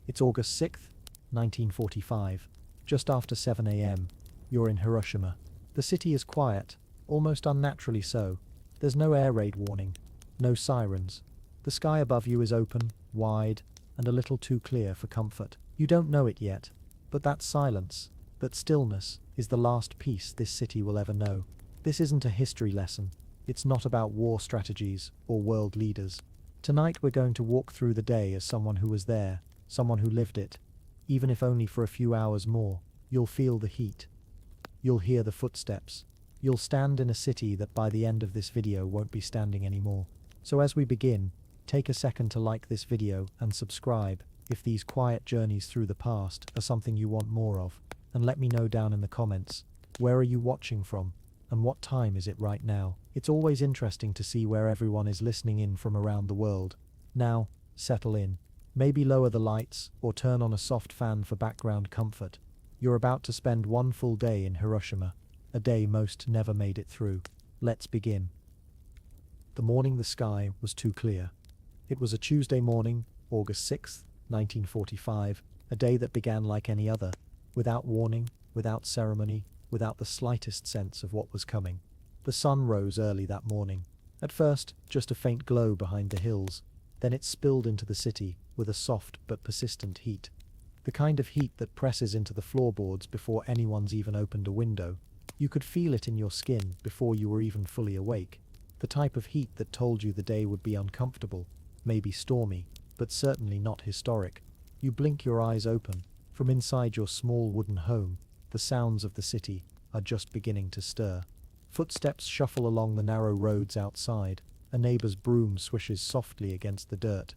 It's August 6th, 1945. Just after 7 a.m. You're in Hiroshima. The city is quiet, almost unnaturally so. There's no air raid warning, no sirens. The sky above you is open, wide, and a little too clear for comfort. You don't know it yet, but that silence, that stillness, is the last peace this city will ever know. This isn't a history lesson. It's not about war strategies or world leaders. Tonight we're going to walk through the day as someone who was there, someone who lived it. Even if only for a few hours more, you'll feel the heat. You'll hear the footsteps. You'll stand in a city that by the end of this video won't be standing anymore. So as we begin, take a second to like this video and subscribe if these quiet journeys through the past are something you want more of. And let me know down in the comments, where are you watching from? And what time is it right now? It's always interesting to see where everyone is listening in from around the world. Now, settle in. Maybe lower the lights or turn on a soft fan for background comfort. You're about to spend one full day in Hiroshima, a day most never made it through. Let's begin. The morning the sky was too clear. It was a Tuesday morning, August 6th, 1945, a day that began like any other, without warning, without ceremony, without the slightest sense of what was coming. The sun rose early that morning. At first, just a faint glow behind the hills. Then it spilled into the city with a soft but persistent heat. The kind of heat that presses into the floorboards before anyone's even opened a window. You could feel it in your skin before you were even fully awake. The type of heat that told you the day would be uncomfortable, maybe stormy, but certainly not historic. You blink your eyes open. From inside your small wooden home, the sounds of the city are just beginning to stir. Footsteps shuffle along the narrow roads outside. A neighbor's broom swishes softly against the dirt.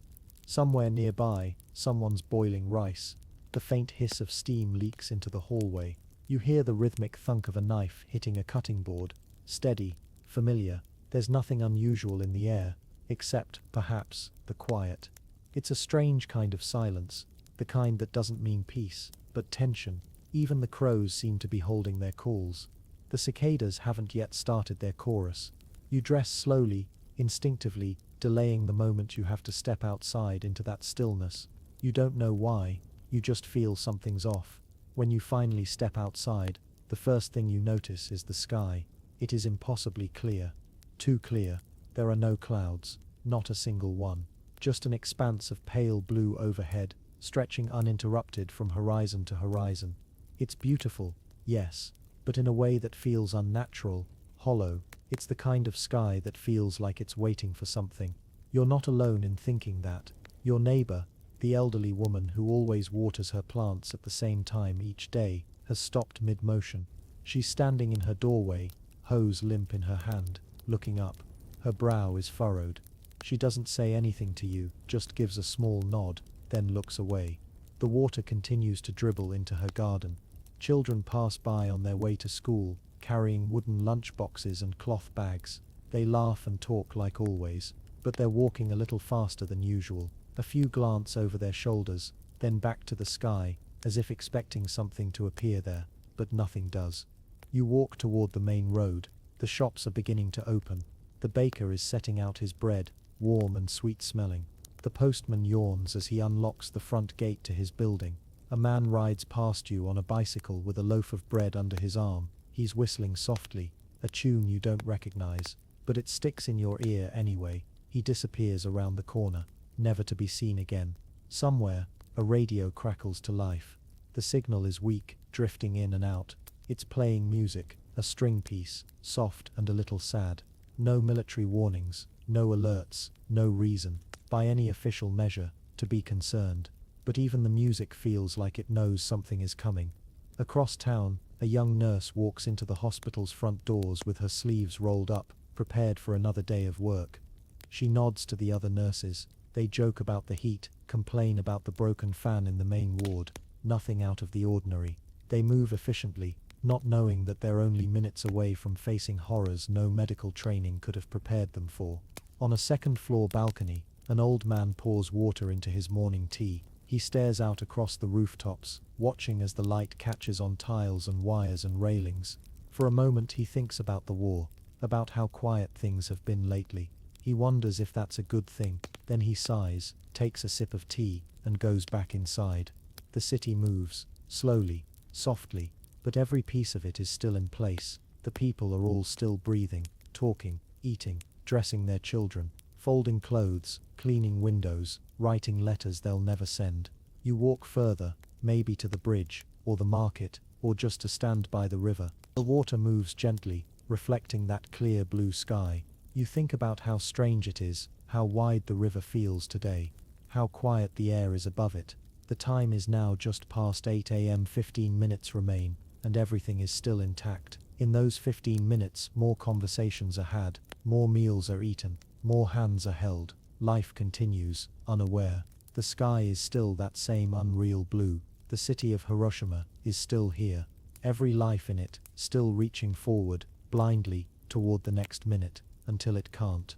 Somewhere nearby, someone's boiling rice. The faint hiss of steam leaks into the hallway. You hear the rhythmic thunk of a knife hitting a cutting board. Steady, familiar. There's nothing unusual in the air, except, perhaps, the quiet. It's a strange kind of silence, the kind that doesn't mean peace, but tension. Even the crows seem to be holding their calls. The cicadas haven't yet started their chorus. You dress slowly, instinctively, delaying the moment you have to step outside into that stillness. You don't know why, you just feel something's off. When you finally step outside, the first thing you notice is the sky. It is impossibly clear. Too clear. There are no clouds, not a single one. Just an expanse of pale blue overhead, stretching uninterrupted from horizon to horizon. It's beautiful, yes, but in a way that feels unnatural, hollow. It's the kind of sky that feels like it's waiting for something. You're not alone in thinking that. Your neighbor, the elderly woman who always waters her plants at the same time each day, has stopped mid-motion. She's standing in her doorway, hose limp in her hand, looking up. Her brow is furrowed. She doesn't say anything to you, just gives a small nod, then looks away. The water continues to dribble into her garden. Children pass by on their way to school, carrying wooden lunch boxes and cloth bags. They laugh and talk like always, but they're walking a little faster than usual. A few glance over their shoulders, then back to the sky, as if expecting something to appear there, but nothing does. You walk toward the main road. The shops are beginning to open. The baker is setting out his bread, warm and sweet-smelling. The postman yawns as he unlocks the front gate to his building. A man rides past you on a bicycle with a loaf of bread under his arm. He's whistling softly, a tune you don't recognize, but it sticks in your ear anyway. He disappears around the corner, never to be seen again. Somewhere, a radio crackles to life. The signal is weak, drifting in and out. It's playing music, a string piece, soft and a little sad. No military warnings, no alerts, no reason, by any official measure, to be concerned. But even the music feels like it knows something is coming. Across town, a young nurse walks into the hospital's front doors with her sleeves rolled up, prepared for another day of work. She nods to the other nurses. They joke about the heat, complain about the broken fan in the main ward. Nothing out of the ordinary. They move efficiently, not knowing that they're only minutes away from facing horrors no medical training could have prepared them for. On a second-floor balcony, an old man pours water into his morning tea. He stares out across the rooftops, watching as the light catches on tiles and wires and railings. For a moment he thinks about the war, about how quiet things have been lately. He wonders if that's a good thing. Then he sighs, takes a sip of tea, and goes back inside. The city moves, slowly, softly, but every piece of it is still in place. The people are all still breathing, talking, eating, dressing their children, folding clothes, cleaning windows, writing letters they'll never send. You walk further, maybe to the bridge, or the market, or just to stand by the river. The water moves gently, reflecting that clear blue sky. You think about how strange it is, how wide the river feels today, how quiet the air is above it. The time is now just past 8 a.m. 15 minutes remain, and everything is still intact. In those 15 minutes, more conversations are had, more meals are eaten, more hands are held. Life continues, unaware. The sky is still that same unreal blue. The city of Hiroshima is still here. Every life in it, still reaching forward, blindly, toward the next minute, until it can't.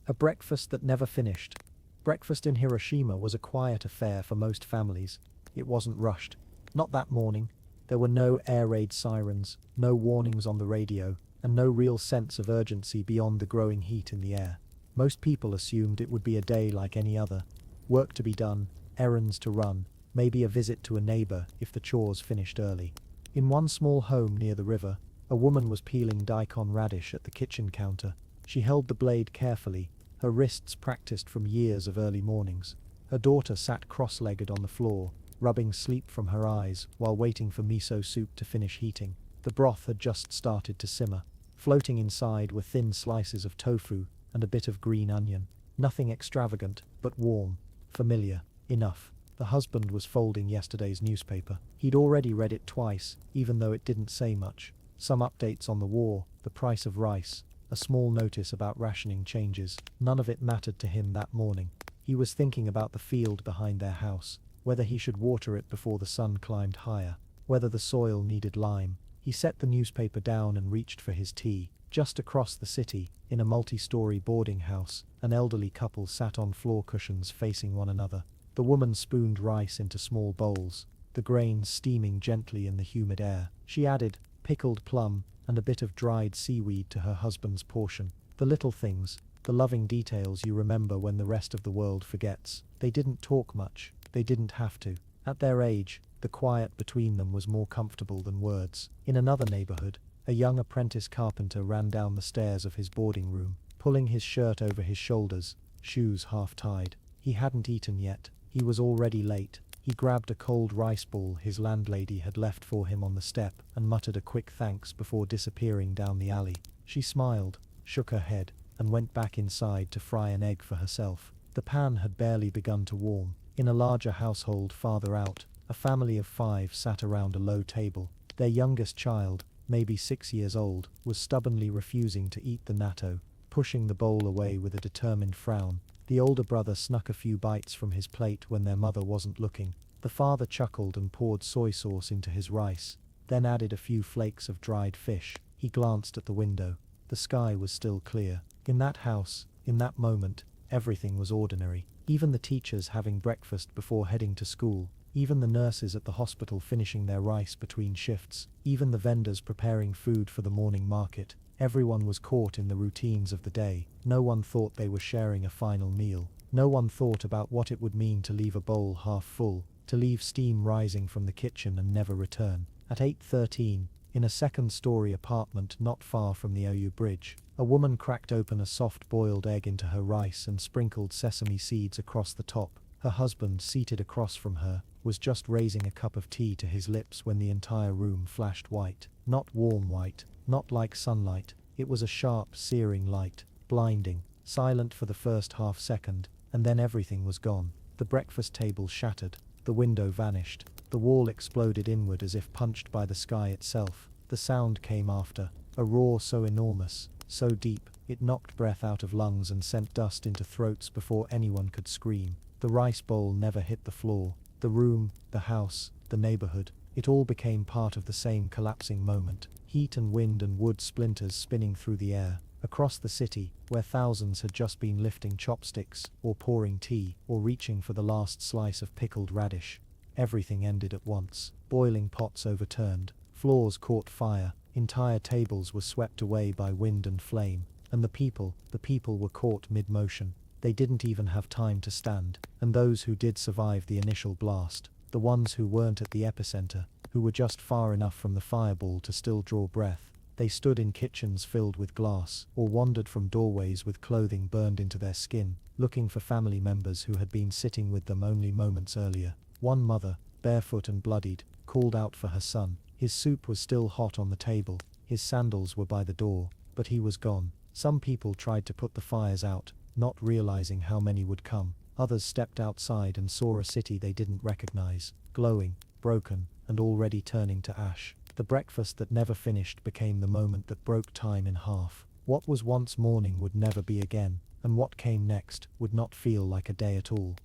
A breakfast that never finished. Breakfast in Hiroshima was a quiet affair for most families. It wasn't rushed. Not that morning. There were no air raid sirens, no warnings on the radio, and no real sense of urgency beyond the growing heat in the air. Most people assumed it would be a day like any other. Work to be done, errands to run, maybe a visit to a neighbor if the chores finished early. In one small home near the river, a woman was peeling daikon radish at the kitchen counter. She held the blade carefully, her wrists practiced from years of early mornings. Her daughter sat cross-legged on the floor, rubbing sleep from her eyes while waiting for miso soup to finish heating. The broth had just started to simmer. Floating inside were thin slices of tofu and a bit of green onion. Nothing extravagant, but warm, familiar, enough. The husband was folding yesterday's newspaper. He'd already read it twice, even though it didn't say much. Some updates on the war, the price of rice, a small notice about rationing changes. None of it mattered to him that morning. He was thinking about the field behind their house, whether he should water it before the sun climbed higher, whether the soil needed lime. He set the newspaper down and reached for his tea. Just across the city, in a multi-story boarding house, an elderly couple sat on floor cushions facing one another. The woman spooned rice into small bowls, the grains steaming gently in the humid air. She added pickled plum and a bit of dried seaweed to her husband's portion. The little things, the loving details you remember when the rest of the world forgets. They didn't talk much. They didn't have to. At their age, the quiet between them was more comfortable than words. In another neighborhood, a young apprentice carpenter ran down the stairs of his boarding room, pulling his shirt over his shoulders, shoes half tied. He hadn't eaten yet. He was already late. He grabbed a cold rice ball his landlady had left for him on the step and muttered a quick thanks before disappearing down the alley. She smiled, shook her head, and went back inside to fry an egg for herself. The pan had barely begun to warm. In a larger household farther out, a family of 5 sat around a low table. Their youngest child, maybe 6 years old, was stubbornly refusing to eat the natto, pushing the bowl away with a determined frown. The older brother snuck a few bites from his plate when their mother wasn't looking. The father chuckled and poured soy sauce into his rice, then added a few flakes of dried fish. He glanced at the window. The sky was still clear. In that house, in that moment, everything was ordinary. Even the teachers having breakfast before heading to school, even the nurses at the hospital finishing their rice between shifts, even the vendors preparing food for the morning market. Everyone was caught in the routines of the day. No one thought they were sharing a final meal. No one thought about what it would mean to leave a bowl half full, to leave steam rising from the kitchen and never return. At 8:13, in a second-story apartment not far from the OU Bridge, a woman cracked open a soft-boiled egg into her rice and sprinkled sesame seeds across the top. Her husband, seated across from her, was just raising a cup of tea to his lips when the entire room flashed white. Not warm white, not like sunlight. It was a sharp, searing light, blinding, silent for the first half second, and then everything was gone. The breakfast table shattered. The window vanished. The wall exploded inward as if punched by the sky itself. The sound came after, a roar so enormous, so deep, it knocked breath out of lungs and sent dust into throats before anyone could scream. The rice bowl never hit the floor. The room, the house, the neighborhood, it all became part of the same collapsing moment. Heat and wind and wood splinters spinning through the air. Across the city, where thousands had just been lifting chopsticks, or pouring tea, or reaching for the last slice of pickled radish, everything ended at once. Boiling pots overturned, floors caught fire, entire tables were swept away by wind and flame, and the people were caught mid-motion. they didn't even have time to stand, and those who did survive the initial blast, the ones who weren't at the epicenter, who were just far enough from the fireball to still draw breath, they stood in kitchens filled with glass, or wandered from doorways with clothing burned into their skin, looking for family members who had been sitting with them only moments earlier. One mother, barefoot and bloodied, called out for her son. His soup was still hot on the table, his sandals were by the door, but he was gone. Some people tried to put the fires out, not realizing how many would come. Others stepped outside and saw a city they didn't recognize, glowing, broken, and already turning to ash. The breakfast that never finished became the moment that broke time in half. What was once morning would never be again, and what came next would not feel like a day at all.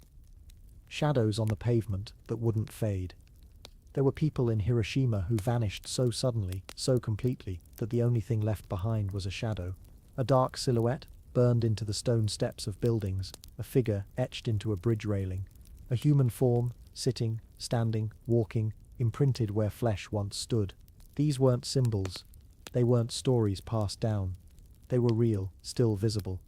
Shadows on the pavement that wouldn't fade. There were people in Hiroshima who vanished so suddenly, so completely, that the only thing left behind was a shadow. A dark silhouette, burned into the stone steps of buildings, a figure etched into a bridge railing. A human form, sitting, standing, walking, imprinted where flesh once stood. These weren't symbols. They weren't stories passed down. They were real, still visible,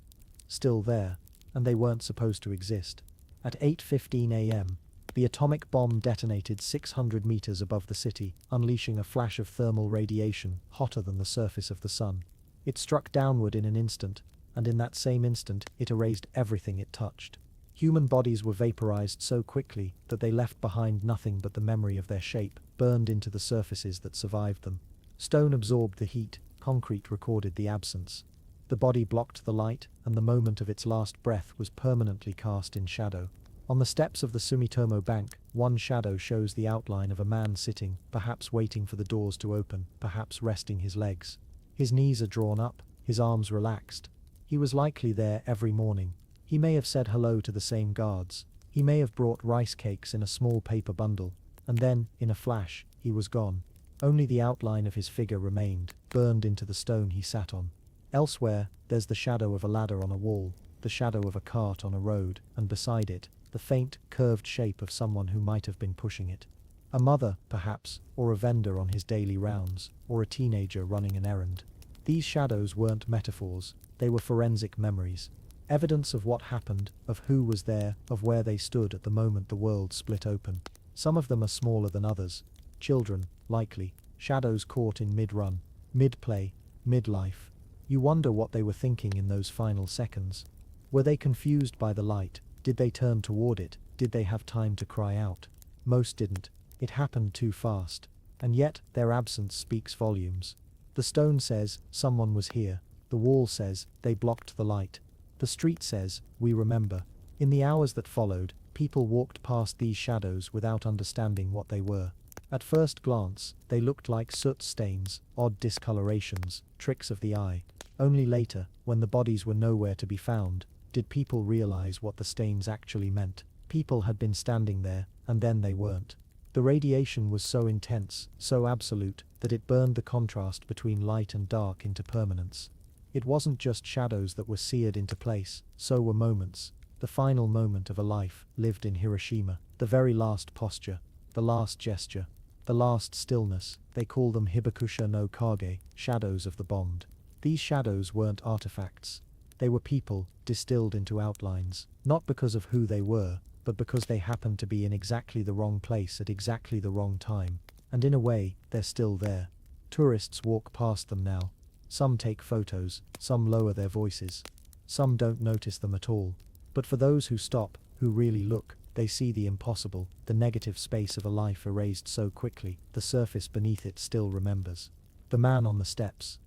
still there, and they weren't supposed to exist. At 8:15 a.m., the atomic bomb detonated 600 meters above the city, unleashing a flash of thermal radiation hotter than the surface of the sun. It struck downward in an instant, and in that same instant it erased everything it touched. Human bodies were vaporized so quickly that they left behind nothing but the memory of their shape, burned into the surfaces that survived them. Stone absorbed the heat, concrete recorded the absence. The body blocked the light, and the moment of its last breath was permanently cast in shadow. On the steps of the Sumitomo Bank, one shadow shows the outline of a man sitting, perhaps waiting for the doors to open, perhaps resting his legs. His knees are drawn up, his arms relaxed. He was likely there every morning. He may have said hello to the same guards. He may have brought rice cakes in a small paper bundle, and then, in a flash, he was gone. Only the outline of his figure remained, burned into the stone he sat on. Elsewhere, there's the shadow of a ladder on a wall, the shadow of a cart on a road, and beside it, the faint, curved shape of someone who might have been pushing it. A mother, perhaps, or a vendor on his daily rounds, or a teenager running an errand. These shadows weren't metaphors, they were forensic memories. Evidence of what happened, of who was there, of where they stood at the moment the world split open. Some of them are smaller than others. Children, likely, shadows caught in mid-run, mid-play, mid-life. You wonder what they were thinking in those final seconds. Were they confused by the light? Did they turn toward it? Did they have time to cry out? Most didn't. It happened too fast. And yet, their absence speaks volumes. The stone says, someone was here. The wall says, they blocked the light. The street says, we remember. In the hours that followed, people walked past these shadows without understanding what they were. At first glance, they looked like soot stains, odd discolorations, tricks of the eye. Only later, when the bodies were nowhere to be found, did people realize what the stains actually meant. People had been standing there, and then they weren't. The radiation was so intense, so absolute, that it burned the contrast between light and dark into permanence. It wasn't just shadows that were seared into place, so were moments. The final moment of a life, lived in Hiroshima. The very last posture, the last gesture, the last stillness. They call them hibakusha no kage, shadows of the bombed. These shadows weren't artifacts. They were people, distilled into outlines, not because of who they were, but because they happened to be in exactly the wrong place at exactly the wrong time. And in a way, they're still there. Tourists walk past them now. Some take photos, some lower their voices. Some don't notice them at all. But for those who stop, who really look, they see the impossible, the negative space of a life erased so quickly, the surface beneath it still remembers. The man on the steps.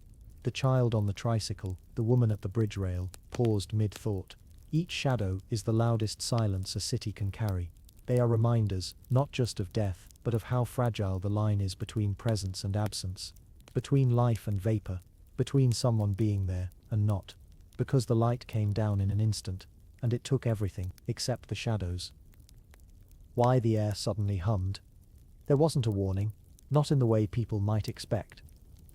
The child on the tricycle, the woman at the bridge rail, paused mid-thought. Each shadow is the loudest silence a city can carry. They are reminders, not just of death, but of how fragile the line is between presence and absence, between life and vapor, between someone being there and not. Because the light came down in an instant, and it took everything, except the shadows. Why the air suddenly hummed? There wasn't a warning, not in the way people might expect.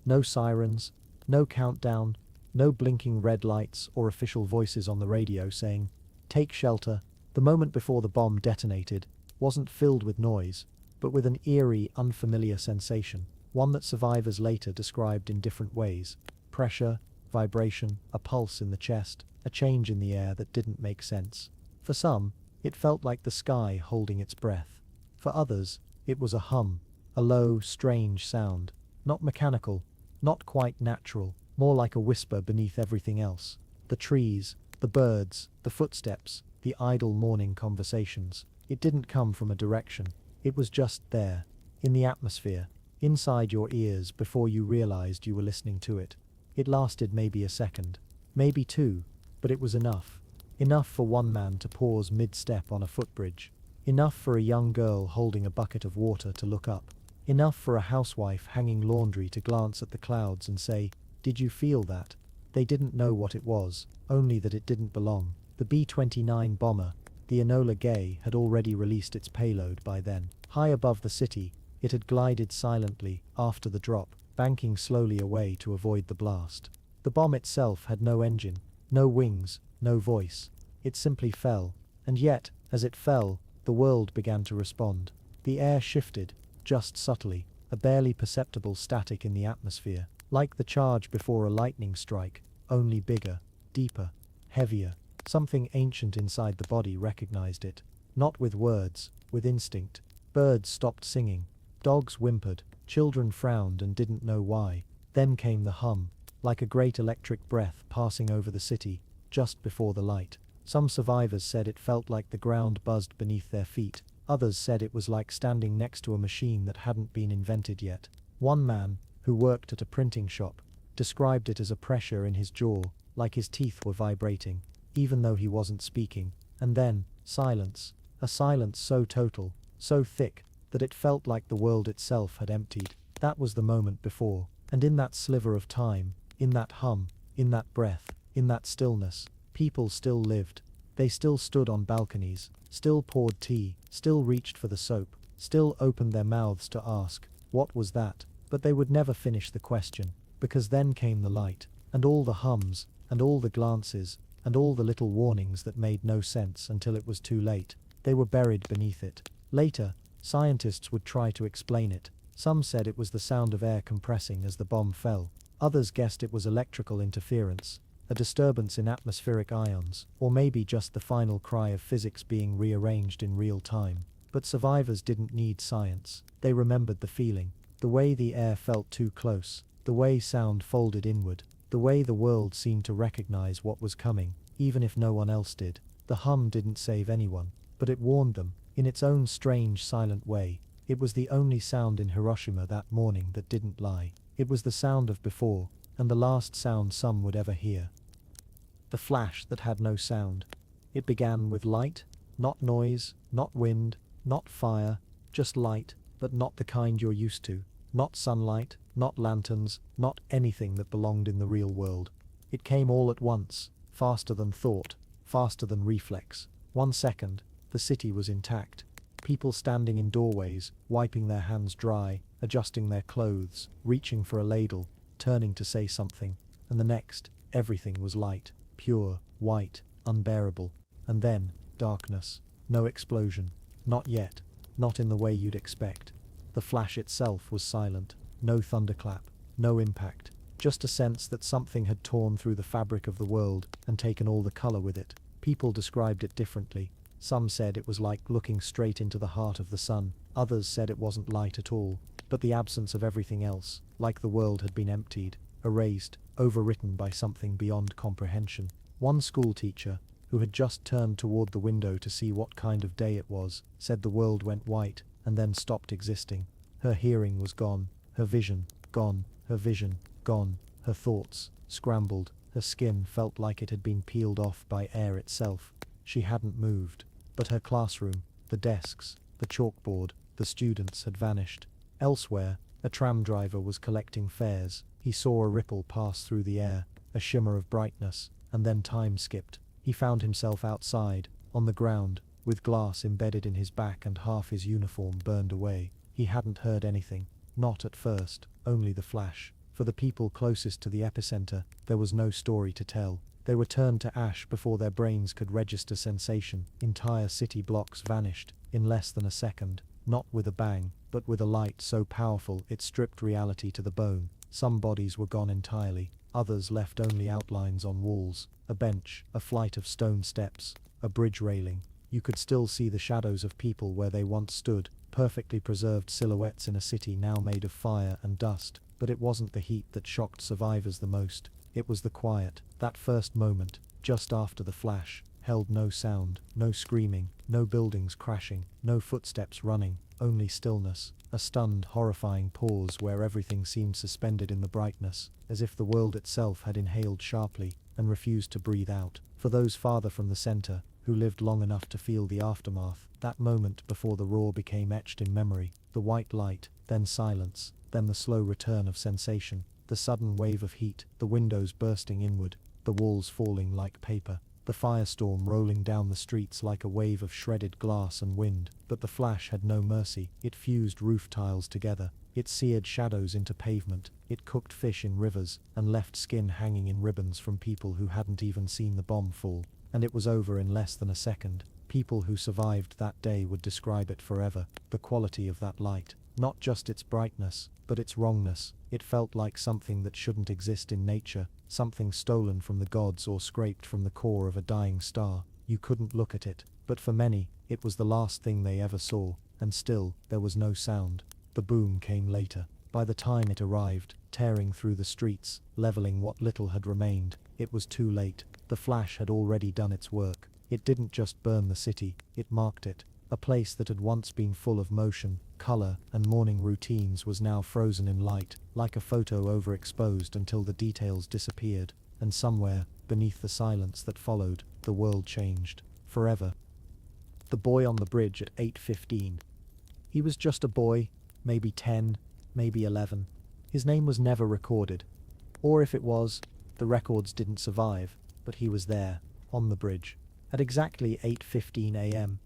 No sirens, no countdown, no blinking red lights or official voices on the radio saying, "Take shelter." The moment before the bomb detonated wasn't filled with noise, but with an eerie, unfamiliar sensation, one that survivors later described in different ways. Pressure, vibration, a pulse in the chest, a change in the air that didn't make sense. For some, it felt like the sky holding its breath. For others, it was a hum, a low, strange sound, not mechanical, not quite natural, more like a whisper beneath everything else. The trees, the birds, the footsteps, the idle morning conversations. It didn't come from a direction. It was just there, in the atmosphere, inside your ears before you realized you were listening to it. It lasted maybe a second, maybe two, but it was enough. Enough for one man to pause mid-step on a footbridge. Enough for a young girl holding a bucket of water to look up. Enough for a housewife hanging laundry to glance at the clouds and say, "Did you feel that?" They didn't know what it was, only that it didn't belong. The B-29 bomber, the Enola Gay, had already released its payload by then. High above the city, it had glided silently after the drop, banking slowly away to avoid the blast. The bomb itself had no engine, no wings, no voice. It simply fell, and yet, as it fell, the world began to respond. The air shifted, just subtly, a barely perceptible static in the atmosphere, like the charge before a lightning strike, only bigger, deeper, heavier. Something ancient inside the body recognized it, not with words, with instinct. Birds stopped singing, dogs whimpered, children frowned and didn't know why. Then came the hum, like a great electric breath passing over the city, just before the light. Some survivors said it felt like the ground buzzed beneath their feet. Others said it was like standing next to a machine that hadn't been invented yet. One man, who worked at a printing shop, described it as a pressure in his jaw, like his teeth were vibrating, even though he wasn't speaking. And then, silence. A silence so total, so thick, that it felt like the world itself had emptied. That was the moment before. And in that sliver of time, in that hum, in that breath, in that stillness, people still lived. They still stood on balconies, still poured tea, still reached for the soap, still opened their mouths to ask, what was that? But they would never finish the question, because then came the light, and all the hums, and all the glances, and all the little warnings that made no sense until it was too late. They were buried beneath it. Later, scientists would try to explain it. Some said it was the sound of air compressing as the bomb fell. Others guessed it was electrical interference, a disturbance in atmospheric ions, or maybe just the final cry of physics being rearranged in real time. But survivors didn't need science. They remembered the feeling, the way the air felt too close, the way sound folded inward, the way the world seemed to recognize what was coming, even if no one else did. The hum didn't save anyone, but it warned them, in its own strange silent way. It was the only sound in Hiroshima that morning that didn't lie. It was the sound of before, and the last sound some would ever hear. The flash that had no sound. It began with light, not noise, not wind, not fire, just light, but not the kind you're used to. Not sunlight, not lanterns, not anything that belonged in the real world. It came all at once, faster than thought, faster than reflex. 1 second, the city was intact. People standing in doorways, wiping their hands dry, adjusting their clothes, reaching for a ladle, turning to say something. And the next, everything was light, pure, white, unbearable. And then, darkness. No explosion. Not yet. Not in the way you'd expect. The flash itself was silent. No thunderclap. No impact. Just a sense that something had torn through the fabric of the world and taken all the color with it. People described it differently. Some said it was like looking straight into the heart of the sun. Others said it wasn't light at all, but the absence of everything else, like the world had been emptied, erased, overwritten by something beyond comprehension. One school teacher, who had just turned toward the window to see what kind of day it was, said the world went white and then stopped existing. Her hearing was gone, her vision gone, her vision gone, her thoughts scrambled, her skin felt like it had been peeled off by air itself. She hadn't moved, but her classroom, the desks, the chalkboard, the students had vanished. Elsewhere, a tram driver was collecting fares. He saw a ripple pass through the air, a shimmer of brightness, and then time skipped. He found himself outside, on the ground, with glass embedded in his back and half his uniform burned away. He hadn't heard anything. Not at first, only the flash. For the people closest to the epicenter, there was no story to tell. They were turned to ash before their brains could register sensation. Entire city blocks vanished, in less than a second. Not with a bang, but with a light so powerful it stripped reality to the bone. Some bodies were gone entirely. Others left only outlines on walls, a bench, a flight of stone steps, a bridge railing. You could still see the shadows of people where they once stood, perfectly preserved silhouettes in a city now made of fire and dust. But it wasn't the heat that shocked survivors the most. It was the quiet. That first moment, just after the flash, held no sound, no screaming, no buildings crashing, no footsteps running, only stillness, a stunned, horrifying pause where everything seemed suspended in the brightness, as if the world itself had inhaled sharply and refused to breathe out. For those farther from the center, who lived long enough to feel the aftermath, that moment before the roar became etched in memory, the white light, then silence, then the slow return of sensation, the sudden wave of heat, the windows bursting inward, the walls falling like paper, the firestorm rolling down the streets like a wave of shredded glass and wind. But the flash had no mercy. It fused roof tiles together, it seared shadows into pavement, it cooked fish in rivers, and left skin hanging in ribbons from people who hadn't even seen the bomb fall. And it was over in less than a second. People who survived that day would describe it forever. The quality of that light, not just its brightness, but its wrongness. It felt like something that shouldn't exist in nature, something stolen from the gods or scraped from the core of a dying star. You couldn't look at it, but for many, it was the last thing they ever saw, and still, there was no sound. The boom came later. By the time it arrived, tearing through the streets, leveling what little had remained, it was too late. The flash had already done its work. It didn't just burn the city, it marked it. A place that had once been full of motion, color, and morning routines was now frozen in light, like a photo overexposed until the details disappeared. And somewhere, beneath the silence that followed, the world changed. Forever. The boy on the bridge at 8:15. He was just a boy, maybe 10, maybe 11. His name was never recorded. Or if it was, the records didn't survive, but he was there, on the bridge, at exactly 8:15 a.m.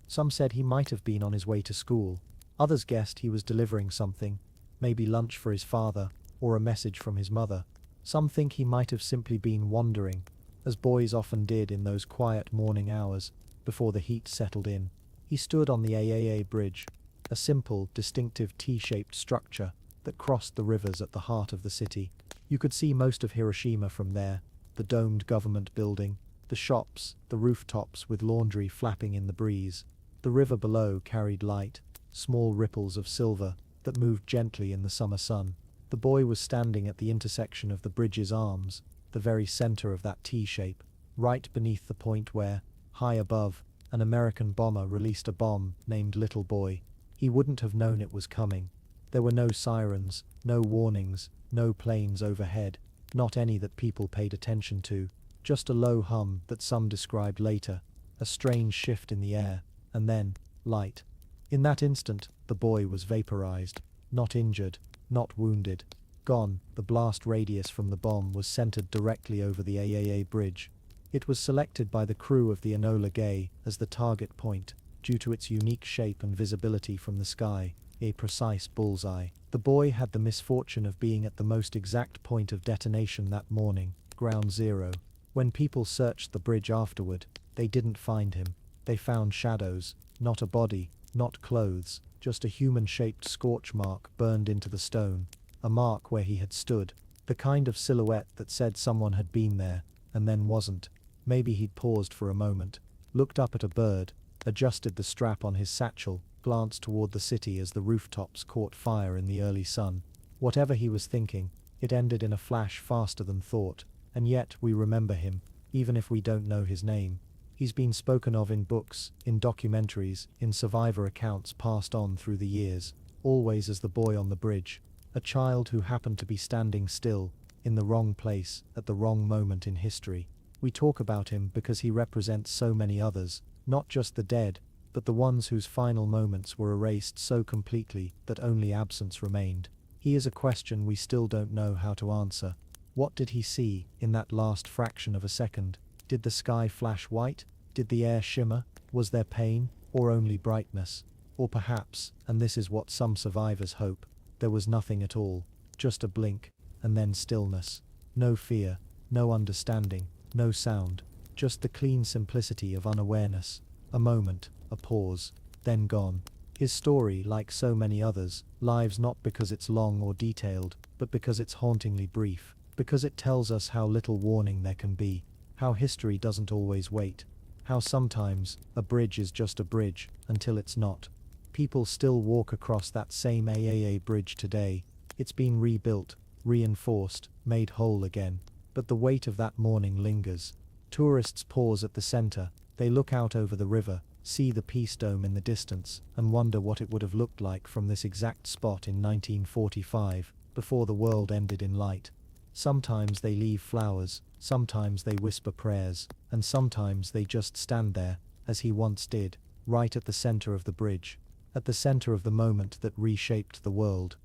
Some said he might have been on his way to school. Others guessed he was delivering something, maybe lunch for his father, or a message from his mother. Some think he might have simply been wandering, as boys often did in those quiet morning hours, before the heat settled in. He stood on the AAA bridge, a simple, distinctive T-shaped structure that crossed the rivers at the heart of the city. You could see most of Hiroshima from there, the domed government building, the shops, the rooftops with laundry flapping in the breeze. The river below carried light, small ripples of silver that moved gently in the summer sun. The boy was standing at the intersection of the bridge's arms, the very center of that T-shape, right beneath the point where, high above, an American bomber released a bomb named Little Boy. He wouldn't have known it was coming. There were no sirens, no warnings, no planes overhead, not any that people paid attention to, just a low hum that some described later, a strange shift in the air, and then, light. In that instant, the boy was vaporized, not injured, not wounded, gone. The blast radius from the bomb was centered directly over the AAA bridge. It was selected by the crew of the Enola Gay as the target point, due to its unique shape and visibility from the sky, a precise bullseye. The boy had the misfortune of being at the most exact point of detonation that morning, ground zero. When people searched the bridge afterward, they didn't find him. They found shadows, not a body, not clothes, just a human-shaped scorch mark burned into the stone, a mark where he had stood, the kind of silhouette that said someone had been there, and then wasn't. Maybe he'd paused for a moment, looked up at a bird, adjusted the strap on his satchel, glanced toward the city as the rooftops caught fire in the early sun. Whatever he was thinking, it ended in a flash faster than thought, and yet we remember him, even if we don't know his name. He's been spoken of in books, in documentaries, in survivor accounts passed on through the years, always as the boy on the bridge, a child who happened to be standing still, in the wrong place, at the wrong moment in history. We talk about him because he represents so many others, not just the dead, but the ones whose final moments were erased so completely that only absence remained. He is a question we still don't know how to answer. What did he see in that last fraction of a second? Did the sky flash white? Did the air shimmer? Was there pain, or only brightness? Or perhaps, and this is what some survivors hope, there was nothing at all, just a blink, and then stillness. No fear, no understanding, no sound, just the clean simplicity of unawareness. A moment, a pause, then gone. His story, like so many others, lives not because it's long or detailed, but because it's hauntingly brief, because it tells us how little warning there can be, how history doesn't always wait, how sometimes a bridge is just a bridge until it's not. People still walk across that same AAA bridge today. It's been rebuilt, reinforced, made whole again, but the weight of that morning lingers. Tourists pause at the center, they look out over the river, see the Peace Dome in the distance, and wonder what it would have looked like from this exact spot in 1945, before the world ended in light. Sometimes they leave flowers, sometimes they whisper prayers, and sometimes they just stand there, as he once did, right at the center of the bridge, at the center of the moment that reshaped the world.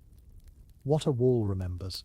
What a wall remembers.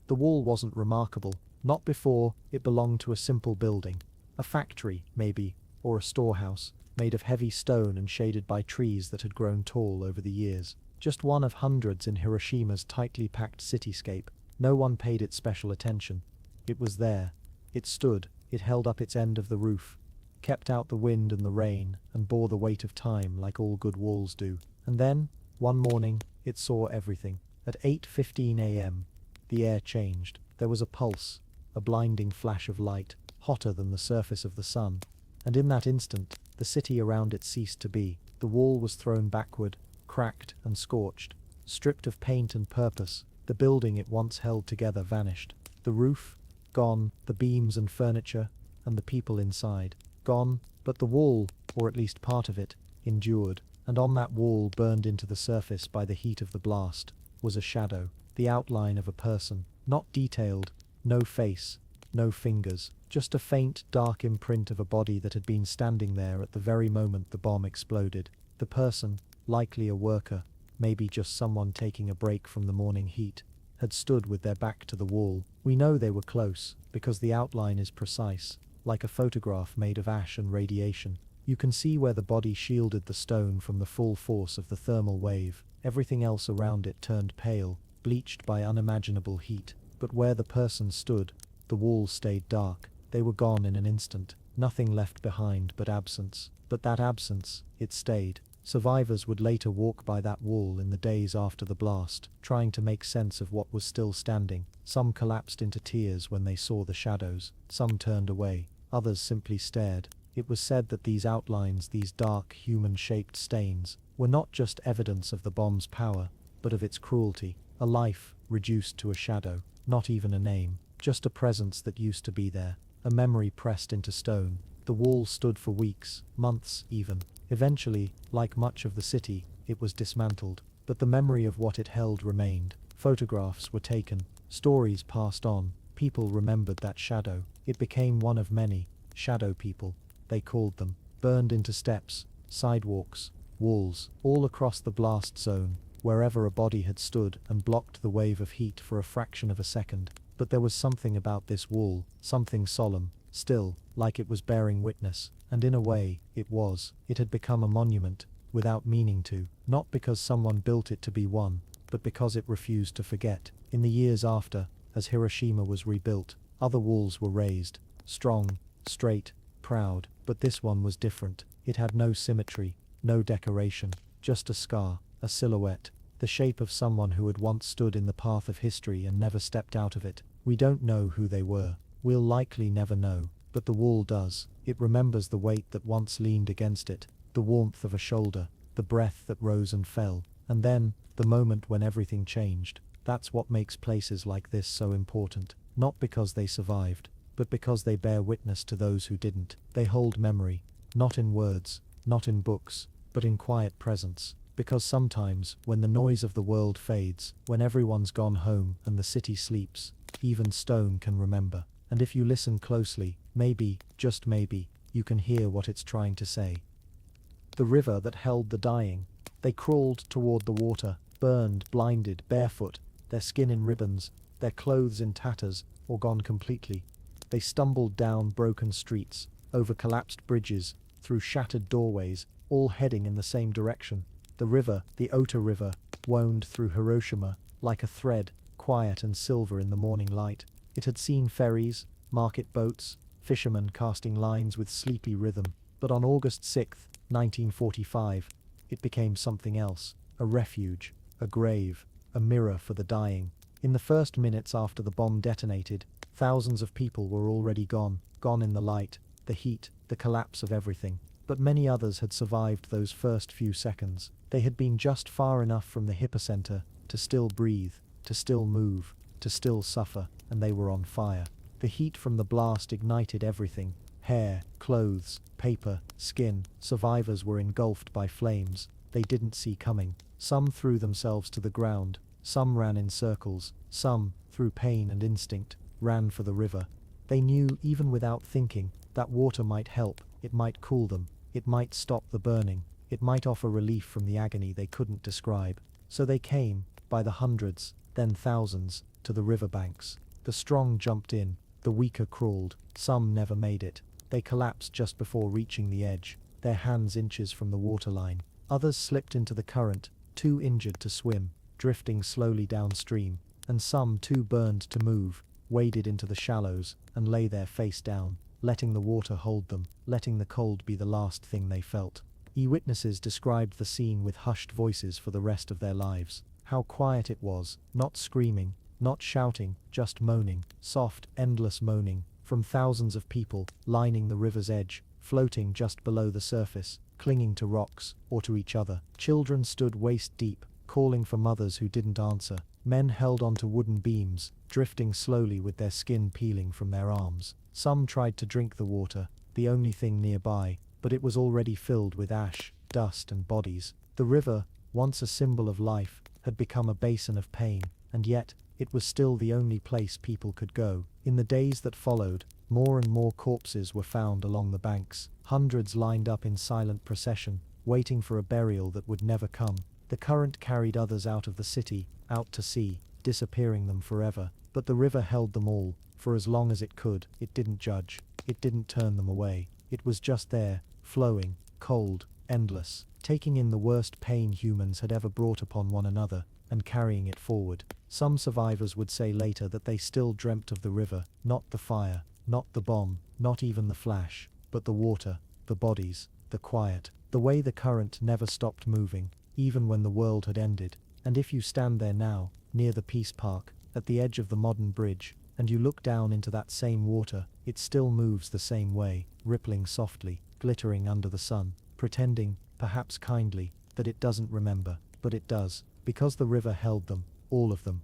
The wall wasn't remarkable, not before it belonged to a simple building, a factory, maybe, or a storehouse, made of heavy stone and shaded by trees that had grown tall over the years. Just one of hundreds in Hiroshima's tightly packed cityscape. No one paid it special attention. It was there. It stood, it held up its end of the roof, kept out the wind and the rain, and bore the weight of time like all good walls do. And then, one morning, it saw everything. At 8:15 a.m., the air changed. There was a pulse, a blinding flash of light, hotter than the surface of the sun. And in that instant, the city around it ceased to be. The wall was thrown backward, cracked and scorched. Stripped of paint and purpose, the building it once held together vanished. The roof, gone, the beams and furniture, and the people inside, gone, but the wall, or at least part of it, endured, and on that wall, burned into the surface by the heat of the blast, was a shadow, the outline of a person, not detailed, no face, no fingers, just a faint, dark imprint of a body that had been standing there at the very moment the bomb exploded. The person, likely a worker, maybe just someone taking a break from the morning heat, had stood with their back to the wall. We know they were close, because the outline is precise, like a photograph made of ash and radiation. You can see where the body shielded the stone from the full force of the thermal wave. Everything else around it turned pale, bleached by unimaginable heat. But where the person stood, the walls stayed dark. They were gone in an instant. Nothing left behind but absence. But that absence, it stayed. Survivors would later walk by that wall in the days after the blast, trying to make sense of what was still standing. Some collapsed into tears when they saw the shadows. Some turned away. Others simply stared. It was said that these outlines, these dark, human-shaped stains, were not just evidence of the bomb's power, but of its cruelty. A life reduced to a shadow, not even a name, just a presence that used to be there, a memory pressed into stone. The wall stood for weeks, months even. Eventually, like much of the city, it was dismantled, but the memory of what it held remained. Photographs were taken, stories passed on, people remembered that shadow. It became one of many shadow people, they called them, burned into steps, sidewalks, walls, all across the blast zone, wherever a body had stood and blocked the wave of heat for a fraction of a second. But there was something about this wall, something solemn, still, like it was bearing witness, and in a way, it was. It had become a monument, without meaning to, not because someone built it to be one, but because it refused to forget. In the years after, as Hiroshima was rebuilt, other walls were raised, strong, straight, proud, but this one was different. It had no symmetry, no decoration, just a scar, a silhouette, the shape of someone who had once stood in the path of history and never stepped out of it. We don't know who they were. We'll likely never know, but the wall does. It remembers the weight that once leaned against it, the warmth of a shoulder, the breath that rose and fell, and then, the moment when everything changed. That's what makes places like this so important, not because they survived, but because they bear witness to those who didn't. They hold memory, not in words, not in books, but in quiet presence. Because sometimes, when the noise of the world fades, when everyone's gone home and the city sleeps, even stone can remember. And if you listen closely, maybe, just maybe, you can hear what it's trying to say. The river that held the dying. They crawled toward the water, burned, blinded, barefoot, their skin in ribbons, their clothes in tatters, or gone completely. They stumbled down broken streets, over collapsed bridges, through shattered doorways, all heading in the same direction. The river, the Ota River, wound through Hiroshima, like a thread, quiet and silver in the morning light. It had seen ferries, market boats, fishermen casting lines with sleepy rhythm. But on August 6, 1945, it became something else. A refuge, a grave, a mirror for the dying. In the first minutes after the bomb detonated, thousands of people were already gone in the light, the heat, the collapse of everything. But many others had survived those first few seconds. They had been just far enough from the hypocenter to still breathe, to still move, to still suffer, and they were on fire. The heat from the blast ignited everything: hair, clothes, paper, skin. Survivors were engulfed by flames they didn't see coming. Some threw themselves to the ground, some ran in circles, some, through pain and instinct, ran for the river. They knew, even without thinking, that water might help, it might cool them, it might stop the burning, it might offer relief from the agony they couldn't describe. So they came, by the hundreds, then thousands, to the riverbanks. The strong jumped in, the weaker crawled, some never made it. They collapsed just before reaching the edge, their hands inches from the waterline. Others slipped into the current, too injured to swim, drifting slowly downstream, and some, too burned to move, waded into the shallows and lay there face down, letting the water hold them, letting the cold be the last thing they felt. Eyewitnesses described the scene with hushed voices for the rest of their lives. How quiet it was, not screaming, not shouting, just moaning, soft, endless moaning, from thousands of people lining the river's edge, floating just below the surface, clinging to rocks or to each other. Children stood waist deep, calling for mothers who didn't answer. Men held onto wooden beams, drifting slowly with their skin peeling from their arms. Some tried to drink the water, the only thing nearby, but it was already filled with ash, dust and bodies. The river, once a symbol of life, had become a basin of pain, and yet, it was still the only place people could go. In the days that followed, more and more corpses were found along the banks. Hundreds lined up in silent procession, waiting for a burial that would never come. The current carried others out of the city, out to sea, disappearing them forever. But the river held them all, for as long as it could. It didn't judge. It didn't turn them away. It was just there, flowing, cold, endless, taking in the worst pain humans had ever brought upon one another, and carrying it forward. Some survivors would say later that they still dreamt of the river, not the fire, not the bomb, not even the flash, but the water, the bodies, the quiet, the way the current never stopped moving, even when the world had ended. And if you stand there now, near the Peace Park, at the edge of the modern bridge, and you look down into that same water, it still moves the same way, rippling softly, glittering under the sun, pretending, perhaps kindly, that it doesn't remember, but it does, because the river held them, all of them.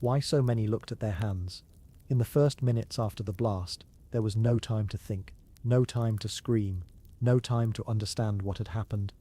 Why so many looked at their hands? In the first minutes after the blast, there was no time to think, no time to scream, no time to understand what had happened.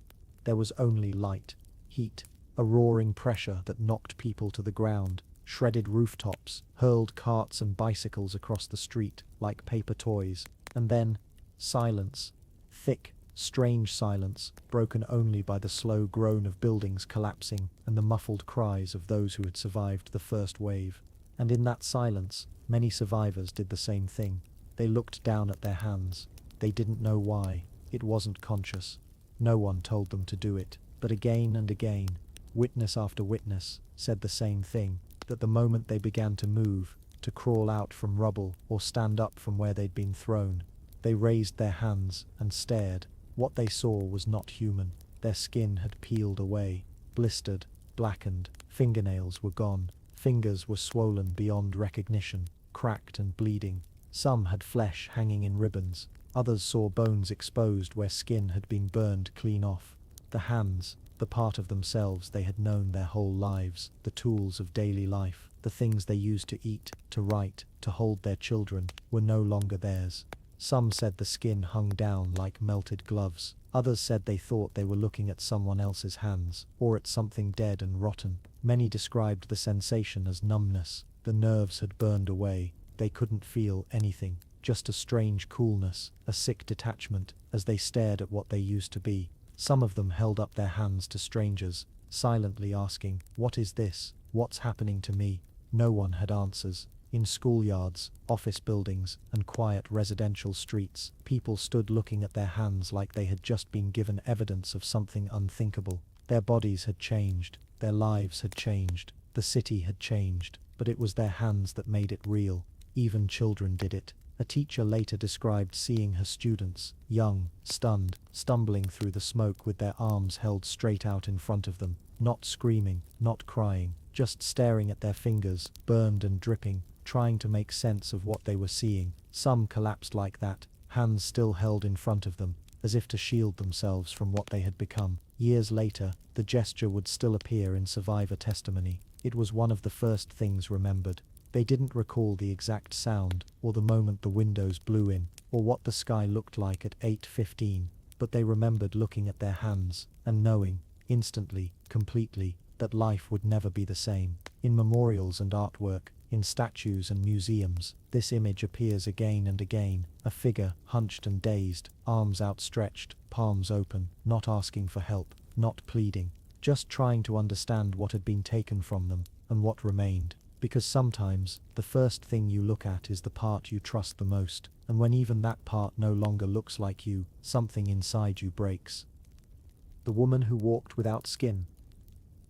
There was only light, heat, a roaring pressure that knocked people to the ground, shredded rooftops, hurled carts and bicycles across the street like paper toys, and then silence, thick, strange silence, broken only by the slow groan of buildings collapsing and the muffled cries of those who had survived the first wave. And in that silence, many survivors did the same thing. They looked down at their hands. They didn't know why. It wasn't conscious. No one told them to do it. But again and again, witness after witness said the same thing, that the moment they began to move, to crawl out from rubble or stand up from where they'd been thrown, they raised their hands and stared. What they saw was not human. Their skin had peeled away, blistered, blackened, fingernails were gone, fingers were swollen beyond recognition, cracked and bleeding. Some had flesh hanging in ribbons, others saw bones exposed where skin had been burned clean off. The hands, the part of themselves they had known their whole lives, the tools of daily life, the things they used to eat, to write, to hold their children, were no longer theirs. Some said the skin hung down like melted gloves. Others said they thought they were looking at someone else's hands, or at something dead and rotten. Many described the sensation as numbness. The nerves had burned away. They couldn't feel anything, just a strange coolness, a sick detachment, as they stared at what they used to be. Some of them held up their hands to strangers, silently asking, "What is this? What's happening to me?" No one had answers. In schoolyards, office buildings, and quiet residential streets, people stood looking at their hands like they had just been given evidence of something unthinkable. Their bodies had changed, their lives had changed, the city had changed, but it was their hands that made it real. Even children did it. A teacher later described seeing her students, young, stunned, stumbling through the smoke with their arms held straight out in front of them, not screaming, not crying, just staring at their fingers, burned and dripping, trying to make sense of what they were seeing. Some collapsed like that, hands still held in front of them, as if to shield themselves from what they had become. Years later, the gesture would still appear in survivor testimony. It was one of the first things remembered. They didn't recall the exact sound, or the moment the windows blew in, or what the sky looked like at 8:15, but they remembered looking at their hands, and knowing, instantly, completely, that life would never be the same. In memorials and artwork, in statues and museums, this image appears again and again, a figure, hunched and dazed, arms outstretched, palms open, not asking for help, not pleading, just trying to understand what had been taken from them, and what remained. Because sometimes, the first thing you look at is the part you trust the most, and when even that part no longer looks like you, something inside you breaks. The woman who walked without skin.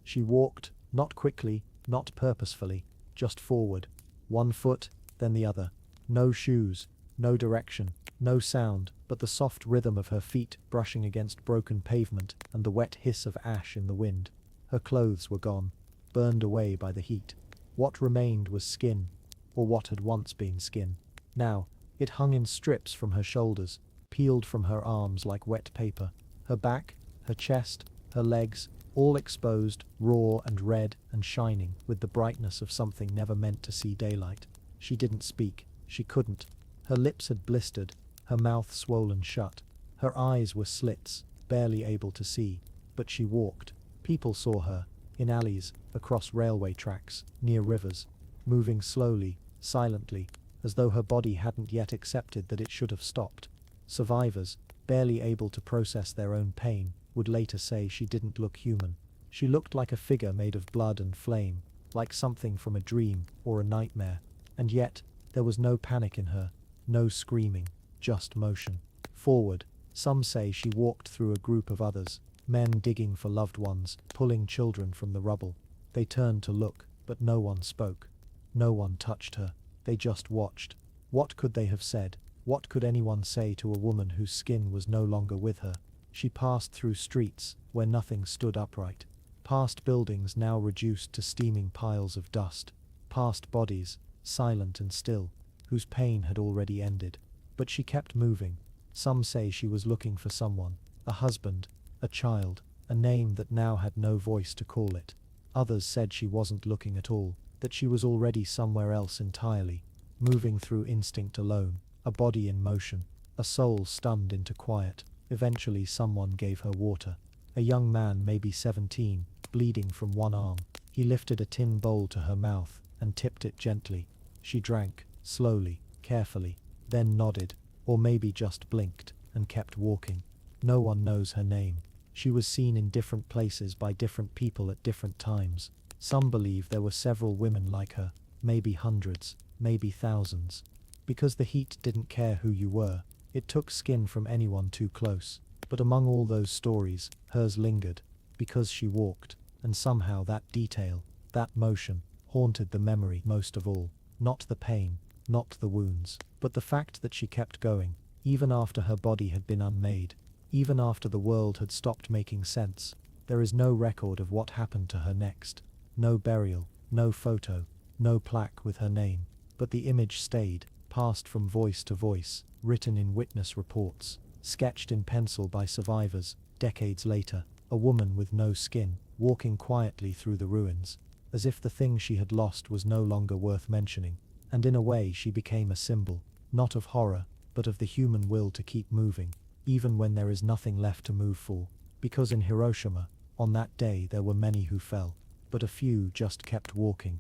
She walked, not quickly, not purposefully, just forward, one foot, then the other. No shoes, no direction, no sound, but the soft rhythm of her feet brushing against broken pavement and the wet hiss of ash in the wind. Her clothes were gone, burned away by the heat. What remained was skin, or what had once been skin. Now, it hung in strips from her shoulders, peeled from her arms like wet paper. Her back, her chest, her legs, all exposed, raw and red and shining with the brightness of something never meant to see daylight. She didn't speak. She couldn't. Her lips had blistered, her mouth swollen shut. Her eyes were slits, barely able to see. But she walked. People saw her, in alleys, across railway tracks, near rivers, moving slowly, silently, as though her body hadn't yet accepted that it should have stopped. Survivors, barely able to process their own pain, would later say she didn't look human. She looked like a figure made of blood and flame, like something from a dream or a nightmare. And yet, there was no panic in her, no screaming, just motion. Forward, some say she walked through a group of others, men digging for loved ones, pulling children from the rubble. They turned to look, but no one spoke. No one touched her. They just watched. What could they have said? What could anyone say to a woman whose skin was no longer with her? She passed through streets where nothing stood upright, past buildings now reduced to steaming piles of dust, past bodies, silent and still, whose pain had already ended. But she kept moving. Some say she was looking for someone, a husband, a child, a name that now had no voice to call it. Others said she wasn't looking at all, that she was already somewhere else entirely, moving through instinct alone, a body in motion, a soul stunned into quiet. Eventually someone gave her water. A young man, maybe 17, bleeding from one arm. He lifted a tin bowl to her mouth and tipped it gently. She drank, slowly, carefully, then nodded, or maybe just blinked, and kept walking. No one knows her name. She was seen in different places by different people at different times. Some believe there were several women like her, maybe hundreds, maybe thousands. Because the heat didn't care who you were, it took skin from anyone too close. But among all those stories, hers lingered, because she walked, and somehow that detail, that motion, haunted the memory most of all. Not the pain, not the wounds, but the fact that she kept going, even after her body had been unmade, even after the world had stopped making sense. There is no record of what happened to her next. No burial, no photo, no plaque with her name. But the image stayed, passed from voice to voice, written in witness reports, sketched in pencil by survivors. Decades later, a woman with no skin, walking quietly through the ruins, as if the thing she had lost was no longer worth mentioning. And in a way she became a symbol, not of horror, but of the human will to keep moving, even when there is nothing left to move for. Because in Hiroshima, on that day there were many who fell, but a few just kept walking.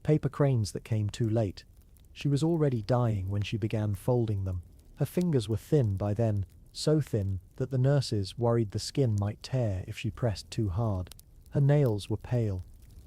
Paper cranes that came too late. She was already dying when she began folding them. Her fingers were thin by then, so thin that the nurses worried the skin might tear if she pressed too hard. Her nails were pale.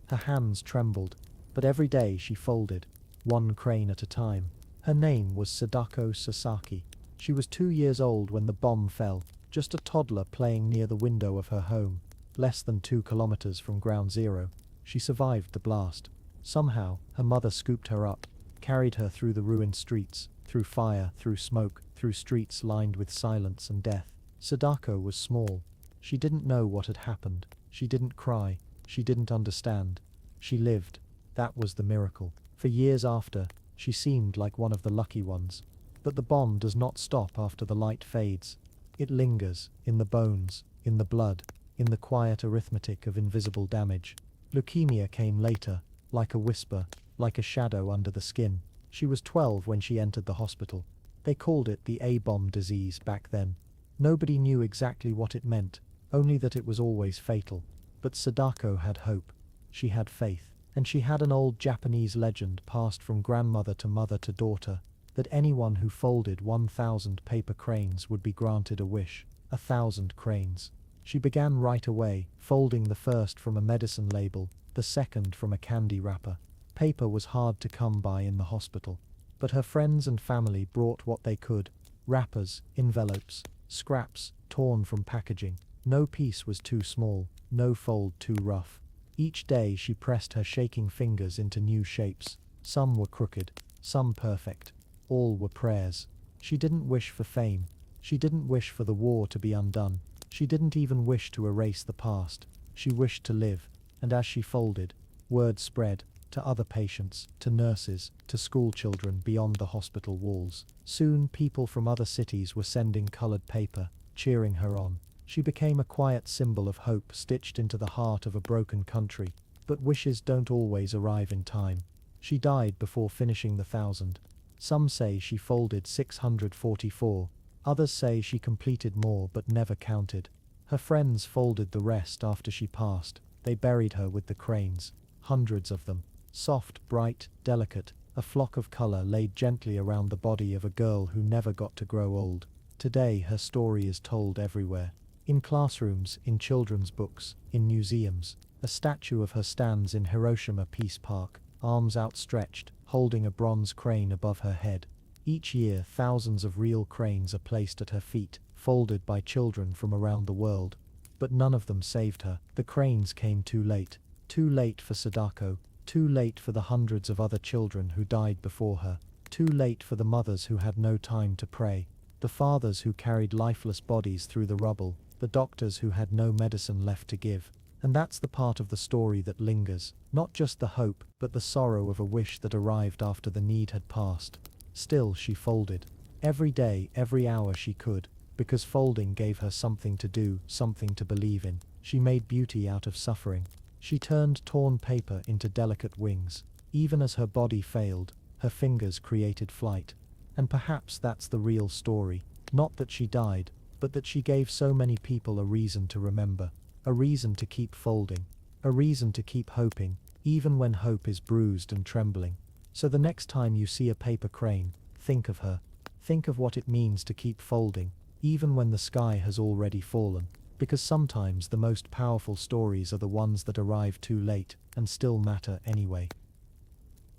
Her hands trembled, but every day she folded, one crane at a time. Her name was Sadako Sasaki. She was 2 years old when the bomb fell, just a toddler playing near the window of her home, less than 2 kilometers from ground zero. She survived the blast. Somehow, her mother scooped her up, carried her through the ruined streets, through fire, through smoke, through streets lined with silence and death. Sadako was small. She didn't know what had happened. She didn't cry. She didn't understand. She lived. That was the miracle. For years after, she seemed like one of the lucky ones. But the bomb does not stop after the light fades. It lingers, in the bones, in the blood, in the quiet arithmetic of invisible damage. Leukemia came later, like a whisper, like a shadow under the skin. She was 12 when she entered the hospital. They called it the A-bomb disease back then. Nobody knew exactly what it meant, only that it was always fatal. But Sadako had hope. She had faith. And she had an old Japanese legend passed from grandmother to mother to daughter, that anyone who folded 1,000 paper cranes would be granted a wish. 1,000 cranes. She began right away, folding the first from a medicine label, the second from a candy wrapper. Paper was hard to come by in the hospital, but her friends and family brought what they could: wrappers, envelopes, scraps, torn from packaging. No piece was too small, no fold too rough. Each day she pressed her shaking fingers into new shapes. Some were crooked, some perfect. All were prayers. She didn't wish for fame. She didn't wish for the war to be undone. She didn't even wish to erase the past. She wished to live. And as she folded, word spread to other patients, to nurses, to school children beyond the hospital walls. Soon people from other cities were sending colored paper, cheering her on. She became a quiet symbol of hope stitched into the heart of a broken country. But wishes don't always arrive in time. She died before finishing the 1,000. Some say she folded 644. Others say she completed more but never counted. Her friends folded the rest after she passed. They buried her with the cranes. Hundreds of them. Soft, bright, delicate. A flock of color laid gently around the body of a girl who never got to grow old. Today her story is told everywhere. In classrooms, in children's books, in museums. A statue of her stands in Hiroshima Peace Park, arms outstretched, holding a bronze crane above her head. Each year, thousands of real cranes are placed at her feet, folded by children from around the world. But none of them saved her. The cranes came too late. Too late for Sadako. Too late for the hundreds of other children who died before her. Too late for the mothers who had no time to pray. The fathers who carried lifeless bodies through the rubble. The doctors who had no medicine left to give. And that's the part of the story that lingers. Not just the hope, but the sorrow of a wish that arrived after the need had passed. Still she folded. Every day, every hour she could. Because folding gave her something to do, something to believe in. She made beauty out of suffering. She turned torn paper into delicate wings. Even as her body failed, her fingers created flight. And perhaps that's the real story. Not that she died, but that she gave so many people a reason to remember. A reason to keep folding. A reason to keep hoping, even when hope is bruised and trembling. So the next time you see a paper crane, think of her. Think of what it means to keep folding, even when the sky has already fallen. Because sometimes the most powerful stories are the ones that arrive too late and still matter anyway.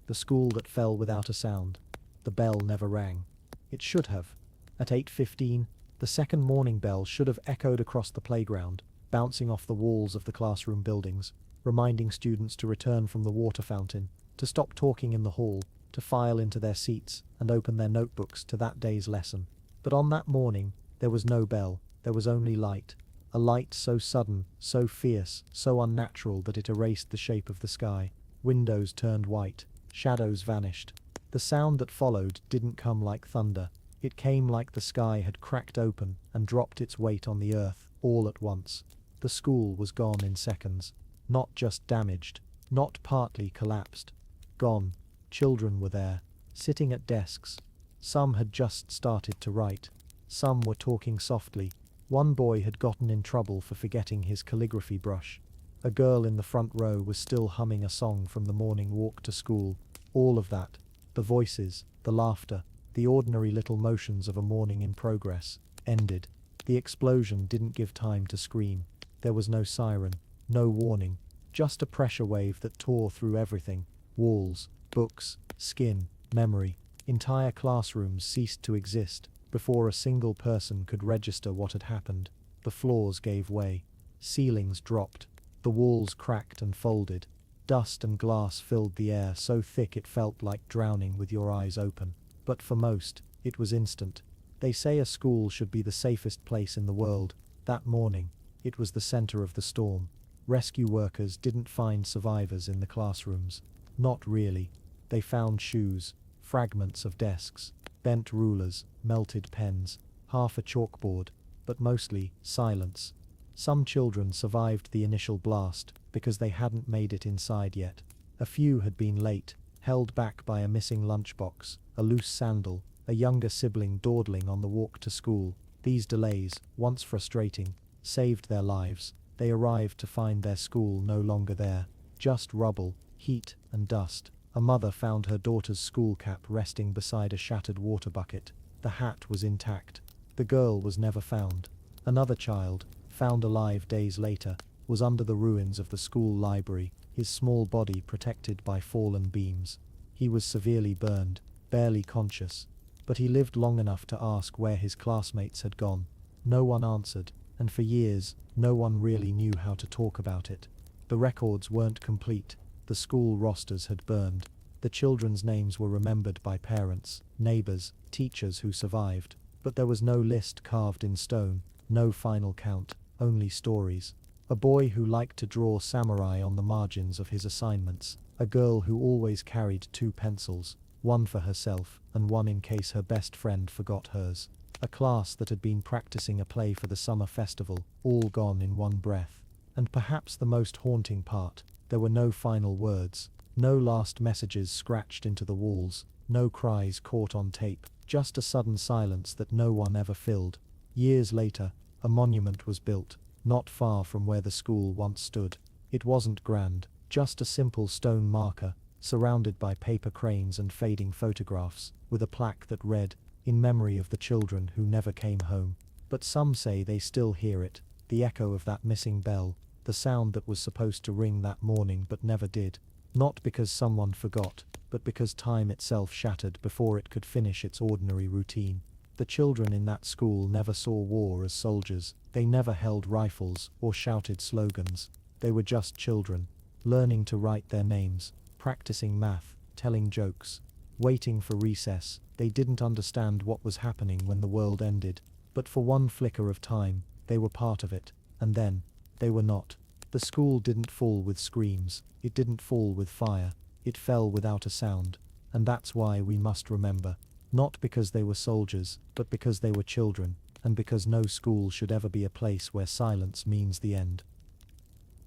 The school that fell without a sound. The bell never rang. It should have. At 8:15, the second morning bell should have echoed across the playground, bouncing off the walls of the classroom buildings, reminding students to return from the water fountain, to stop talking in the hall, to file into their seats and open their notebooks to that day's lesson. But on that morning, there was no bell, there was only light. A light so sudden, so fierce, so unnatural that it erased the shape of the sky. Windows turned white, shadows vanished. The sound that followed didn't come like thunder. It came like the sky had cracked open and dropped its weight on the earth, all at once. The school was gone in seconds. Not just damaged, not partly collapsed. Gone. Children were there, sitting at desks. Some had just started to write. Some were talking softly. One boy had gotten in trouble for forgetting his calligraphy brush. A girl in the front row was still humming a song from the morning walk to school. All of that, the voices, the laughter, the ordinary little motions of a morning in progress, ended. The explosion didn't give time to scream. There was no siren, no warning, just a pressure wave that tore through everything. Walls, books, skin, memory. Entire classrooms ceased to exist before a single person could register what had happened. The floors gave way. Ceilings dropped. The walls cracked and folded. Dust and glass filled the air so thick it felt like drowning with your eyes open. But for most, it was instant. They say a school should be the safest place in the world. That morning, it was the center of the storm. Rescue workers didn't find survivors in the classrooms. Not really. They found shoes, fragments of desks, bent rulers, melted pens, half a chalkboard, but mostly silence. Some children survived the initial blast because they hadn't made it inside yet. A few had been late, held back by a missing lunchbox, a loose sandal, a younger sibling dawdling on the walk to school. These delays, once frustrating, saved their lives. They arrived to find their school no longer there, just rubble, heat, and dust. A mother found her daughter's school cap resting beside a shattered water bucket. The hat was intact. The girl was never found. Another child, found alive days later, was under the ruins of the school library, his small body protected by fallen beams. He was severely burned, barely conscious, but he lived long enough to ask where his classmates had gone. No one answered, and for years, no one really knew how to talk about it. The records weren't complete. The school rosters had burned. The children's names were remembered by parents, neighbors, teachers who survived, but there was no list carved in stone, no final count, only stories. A boy who liked to draw samurai on the margins of his assignments, a girl who always carried 2 pencils, one for herself and one in case her best friend forgot hers. A class that had been practicing a play for the summer festival, all gone in one breath. And perhaps the most haunting part, there were no final words, no last messages scratched into the walls, no cries caught on tape, just a sudden silence that no one ever filled. Years later, a monument was built, not far from where the school once stood. It wasn't grand, just a simple stone marker, surrounded by paper cranes and fading photographs, with a plaque that read, "In memory of the children who never came home." But some say they still hear it, the echo of that missing bell, the sound that was supposed to ring that morning but never did. Not because someone forgot, but because time itself shattered before it could finish its ordinary routine. The children in that school never saw war as soldiers. They never held rifles or shouted slogans. They were just children, learning to write their names, practicing math, telling jokes, waiting for recess. They didn't understand what was happening when the world ended, but for one flicker of time, they were part of it, and then, they were not. The school didn't fall with screams, it didn't fall with fire, it fell without a sound, and that's why we must remember. Not because they were soldiers, but because they were children, and because no school should ever be a place where silence means the end.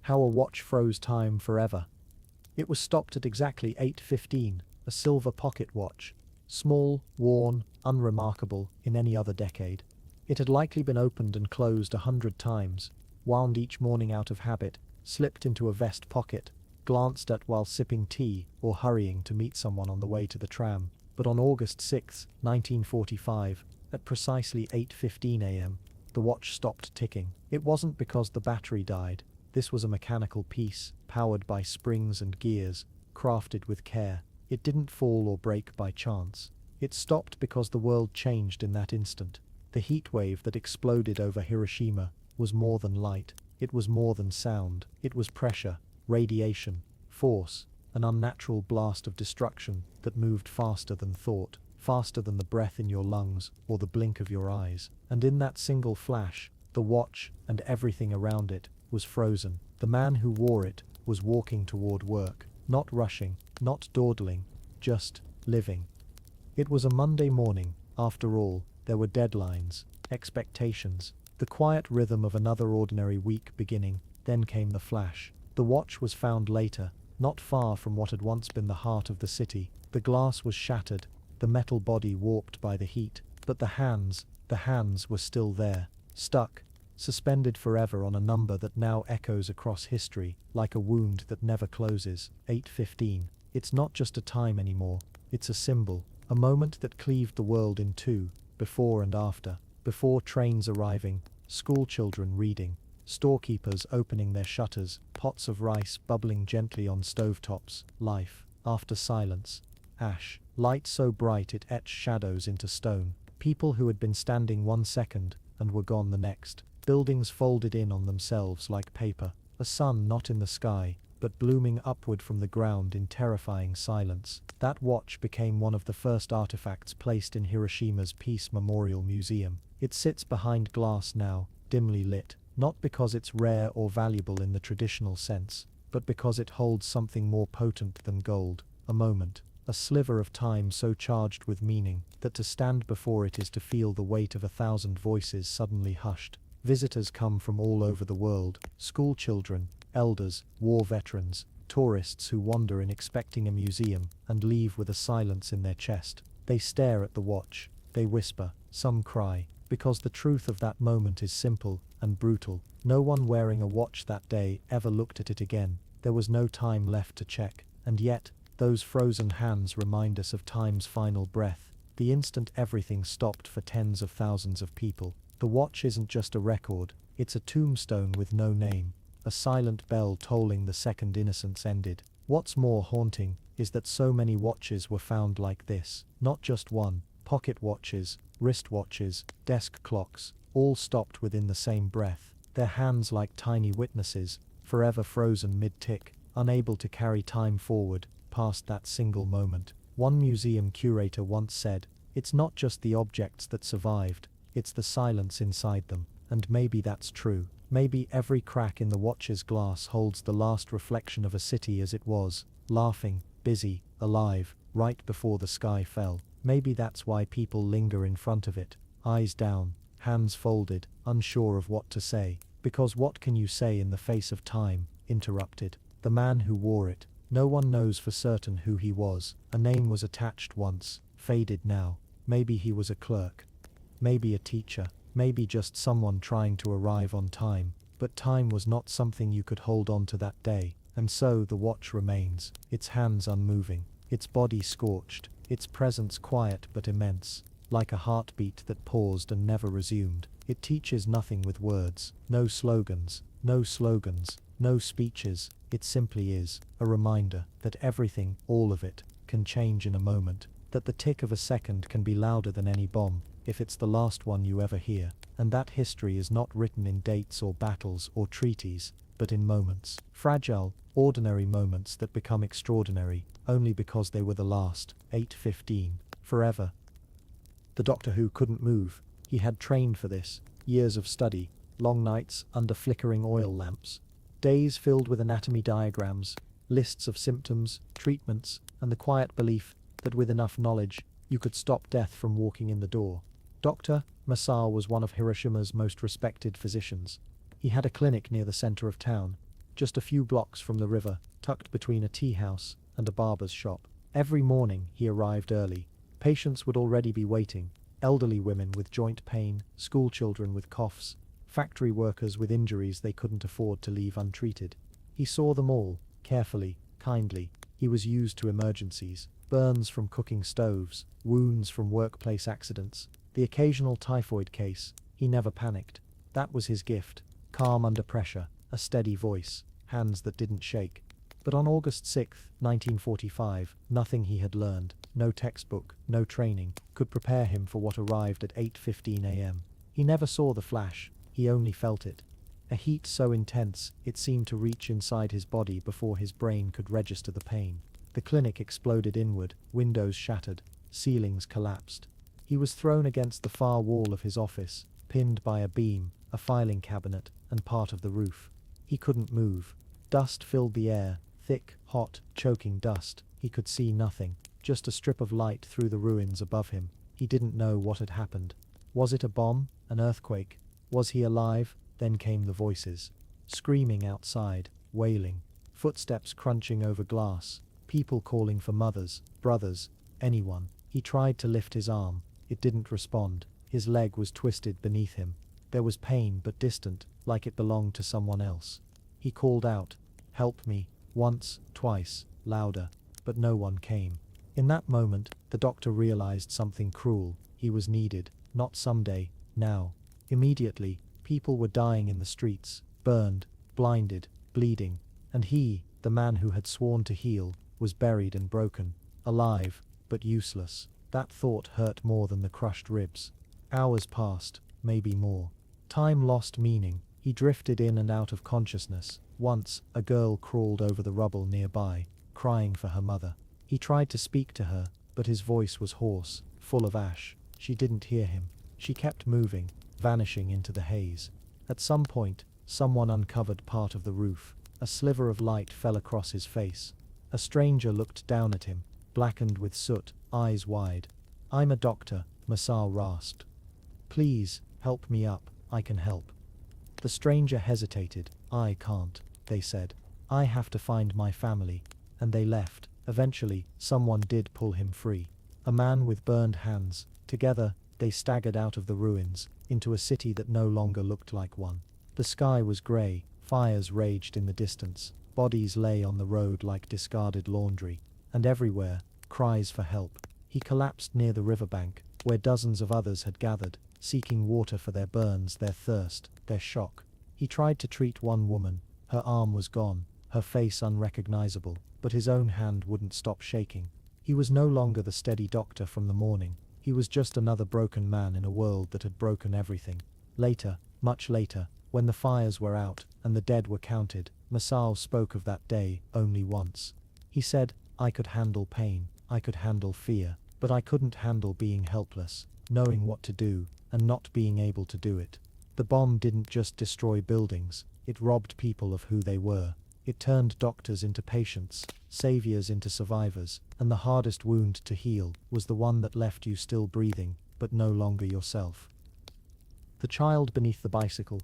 How a watch froze time forever. It was stopped at exactly 8:15, a silver pocket watch. Small, worn, unremarkable in any other decade. It had likely been opened and closed 100 times, wound each morning out of habit, slipped into a vest pocket, glanced at while sipping tea or hurrying to meet someone on the way to the tram. But on August 6, 1945, at precisely 8:15 a.m., the watch stopped ticking. It wasn't because the battery died. This was a mechanical piece, powered by springs and gears, crafted with care. It didn't fall or break by chance. It stopped because the world changed in that instant. The heat wave that exploded over Hiroshima was more than light. It was more than sound. It was pressure, radiation, force, an unnatural blast of destruction that moved faster than thought, faster than the breath in your lungs or the blink of your eyes. And in that single flash, the watch and everything around it was frozen. The man who wore it was walking toward work, not rushing, not dawdling, just living. It was a Monday morning. After all, there were deadlines, expectations, the quiet rhythm of another ordinary week beginning. Then came the flash. The watch was found later, not far from what had once been the heart of the city. The glass was shattered, the metal body warped by the heat, but the hands were still there, stuck, suspended forever on a number that now echoes across history, like a wound that never closes. 8:15. It's not just a time anymore, it's a symbol, a moment that cleaved the world in two, before and after, before trains arriving, school children reading, storekeepers opening their shutters, pots of rice bubbling gently on stovetops, life, after silence, ash, light so bright it etched shadows into stone, people who had been standing 1 second and were gone the next, buildings folded in on themselves like paper, a sun not in the sky, but blooming upward from the ground in terrifying silence. That watch became one of the first artifacts placed in Hiroshima's Peace Memorial Museum. It sits behind glass now, dimly lit, not because it's rare or valuable in the traditional sense, but because it holds something more potent than gold, a moment, a sliver of time so charged with meaning that to stand before it is to feel the weight of 1,000 voices suddenly hushed. Visitors come from all over the world, school children, elders, war veterans, tourists who wander in expecting a museum and leave with a silence in their chest. They stare at the watch, they whisper, some cry, because the truth of that moment is simple and brutal. No one wearing a watch that day ever looked at it again. There was no time left to check, and yet, those frozen hands remind us of time's final breath, the instant everything stopped for tens of thousands of people. The watch isn't just a record, it's a tombstone with no name, a silent bell tolling the second innocence ended. What's more haunting is that so many watches were found like this, not just one, pocket watches, wristwatches, desk clocks, all stopped within the same breath, their hands like tiny witnesses, forever frozen mid-tick, unable to carry time forward, past that single moment. One museum curator once said, "It's not just the objects that survived, it's the silence inside them." And maybe that's true. Maybe every crack in the watch's glass holds the last reflection of a city as it was, laughing, busy, alive, right before the sky fell. Maybe that's why people linger in front of it, eyes down, hands folded, unsure of what to say. Because what can you say in the face of time, interrupted? The man who wore it, no one knows for certain who he was. A name was attached once, faded now. Maybe he was a clerk. Maybe a teacher. Maybe just someone trying to arrive on time. But time was not something you could hold on to that day. And so the watch remains, its hands unmoving, its body scorched, its presence quiet but immense, like a heartbeat that paused and never resumed. It teaches nothing with words, no slogans, no speeches. It simply is a reminder that everything, all of it, can change in a moment, that the tick of a second can be louder than any bomb, if it's the last one you ever hear, and that history is not written in dates or battles or treaties, but in moments, fragile, ordinary moments that become extraordinary, only because they were the last. 8:15, forever. The Doctor Who couldn't move. He had trained for this, years of study, long nights under flickering oil lamps, days filled with anatomy diagrams, lists of symptoms, treatments, and the quiet belief that with enough knowledge, you could stop death from walking in the door. Dr. Masao was one of Hiroshima's most respected physicians. He had a clinic near the center of town, just a few blocks from the river, tucked between a tea house and a barber's shop. Every morning he arrived early. Patients would already be waiting, elderly women with joint pain, school children with coughs, factory workers with injuries they couldn't afford to leave untreated. He saw them all, carefully, kindly. He was used to emergencies, burns from cooking stoves, wounds from workplace accidents, the occasional typhoid case. He never panicked. That was his gift, calm under pressure, a steady voice, hands that didn't shake. But on August 6, 1945, nothing he had learned, no textbook, no training, could prepare him for what arrived at 8:15 a.m. He never saw the flash, he only felt it. A heat so intense, it seemed to reach inside his body before his brain could register the pain. The clinic exploded inward, windows shattered, ceilings collapsed. He was thrown against the far wall of his office, pinned by a beam, a filing cabinet, and part of the roof. He couldn't move. Dust filled the air, thick, hot, choking dust. He could see nothing, just a strip of light through the ruins above him. He didn't know what had happened. Was it a bomb? An earthquake? Was he alive? Then came the voices. Screaming outside, wailing, footsteps crunching over glass, people calling for mothers, brothers, anyone. He tried to lift his arm. It didn't respond. His leg was twisted beneath him. There was pain but distant, like it belonged to someone else. He called out, "Help me," once, twice, louder, but no one came. In that moment, the doctor realized something cruel. He was needed, not someday, now. Immediately, people were dying in the streets, burned, blinded, bleeding, and he, the man who had sworn to heal, was buried and broken, alive, but useless. That thought hurt more than the crushed ribs. Hours passed, maybe more. Time lost meaning. He drifted in and out of consciousness, Once, a girl crawled over the rubble nearby, crying for her mother. He tried to speak to her, but his voice was hoarse, full of ash. She didn't hear him. She kept moving, vanishing into the haze. At some point, someone uncovered part of the roof. A sliver of light fell across his face. A stranger looked down at him, blackened with soot, eyes wide. "I'm a doctor," Masao rasped. "Please, help me up, I can help." The stranger hesitated. "I can't," they said. "I have to find my family." And they left. Eventually, someone did pull him free. A man with burned hands. Together, they staggered out of the ruins, into a city that no longer looked like one. The sky was grey, fires raged in the distance, bodies lay on the road like discarded laundry, and everywhere, cries for help. He collapsed near the riverbank, where dozens of others had gathered, seeking water for their burns, their thirst, their shock. He tried to treat one woman. Her arm was gone, her face unrecognizable, but his own hand wouldn't stop shaking. He was no longer the steady doctor from the morning. He was just another broken man in a world that had broken everything. Later, much later, when the fires were out and the dead were counted, Masao spoke of that day only once. He said, "I could handle pain, I could handle fear, but I couldn't handle being helpless, knowing what to do, and not being able to do it." The bomb didn't just destroy buildings, it robbed people of who they were. It turned doctors into patients, saviors into survivors, and the hardest wound to heal was the one that left you still breathing, but no longer yourself. The child beneath the bicycle.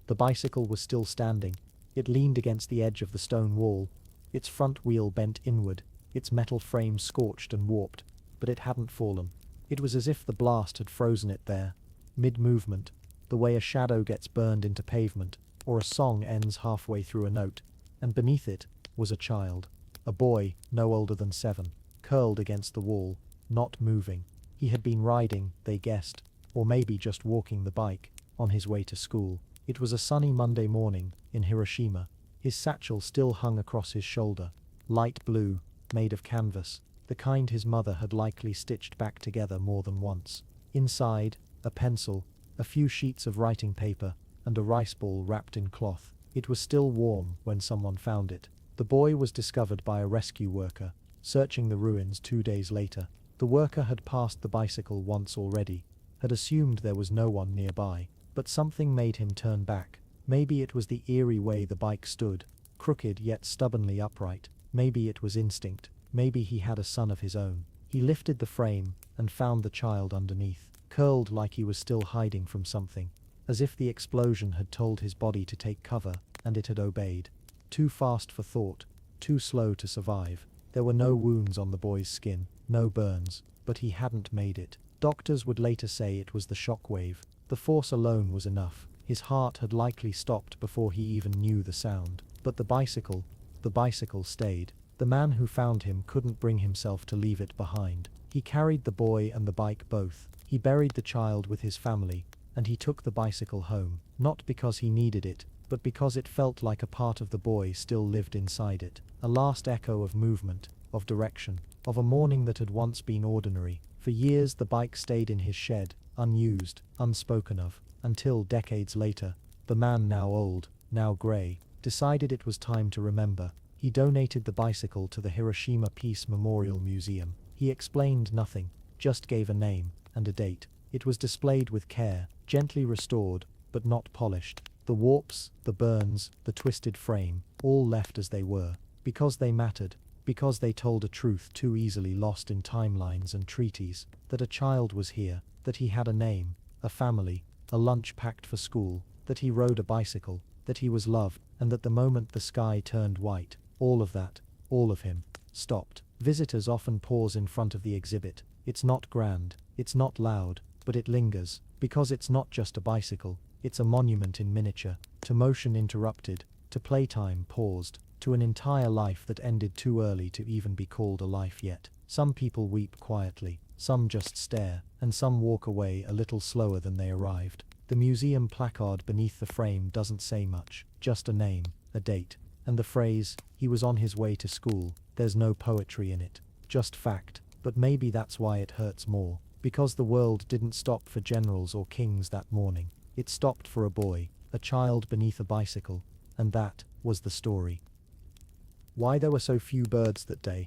The bicycle was still standing. It leaned against the edge of the stone wall, its front wheel bent inward, its metal frame scorched and warped, but it hadn't fallen. It was as if the blast had frozen it there, mid-movement, the way a shadow gets burned into pavement, or a song ends halfway through a note. And beneath it was a child, a boy no older than 7, curled against the wall, not moving. He had been riding, they guessed, or maybe just walking the bike, on his way to school. It was a sunny Monday morning in Hiroshima. His satchel still hung across his shoulder, light blue, made of canvas, the kind his mother had likely stitched back together more than once. Inside, a pencil, a few sheets of writing paper, and a rice ball wrapped in cloth. It was still warm when someone found it. The boy was discovered by a rescue worker, searching the ruins 2 days later. The worker had passed the bicycle once already, had assumed there was no one nearby, but something made him turn back. Maybe it was the eerie way the bike stood, crooked yet stubbornly upright. Maybe it was instinct. Maybe he had a son of his own. He lifted the frame and found the child underneath, curled like he was still hiding from something, as if the explosion had told his body to take cover, and it had obeyed. Too fast for thought, too slow to survive. There were no wounds on the boy's skin, no burns, but he hadn't made it. Doctors would later say it was the shock wave. The force alone was enough. His heart had likely stopped before he even knew the sound. But the bicycle stayed. The man who found him couldn't bring himself to leave it behind. He carried the boy and the bike both. He buried the child with his family, and he took the bicycle home, not because he needed it, but because it felt like a part of the boy still lived inside it. A last echo of movement, of direction, of a morning that had once been ordinary. For years the bike stayed in his shed, unused, unspoken of, until decades later, the man, now old, now grey, decided it was time to remember. He donated the bicycle to the Hiroshima Peace Memorial Museum. He explained nothing, just gave a name and a date. It was displayed with care, gently restored, but not polished. The warps, the burns, the twisted frame, all left as they were, because they mattered, because they told a truth too easily lost in timelines and treaties, that a child was here, that he had a name, a family, a lunch packed for school, that he rode a bicycle, that he was loved, and that the moment the sky turned white, all of that, all of him, stopped. Visitors often pause in front of the exhibit. It's not grand, it's not loud, but it lingers, because it's not just a bicycle, it's a monument in miniature, to motion interrupted, to playtime paused, to an entire life that ended too early to even be called a life yet. Some people weep quietly, some just stare, and some walk away a little slower than they arrived. The museum placard beneath the frame doesn't say much, just a name, a date, and the phrase, "He was on his way to school." There's no poetry in it, just fact, but maybe that's why it hurts more, because the world didn't stop for generals or kings that morning. It stopped for a boy, a child beneath a bicycle, and that, was the story. Why there were so few birds that day?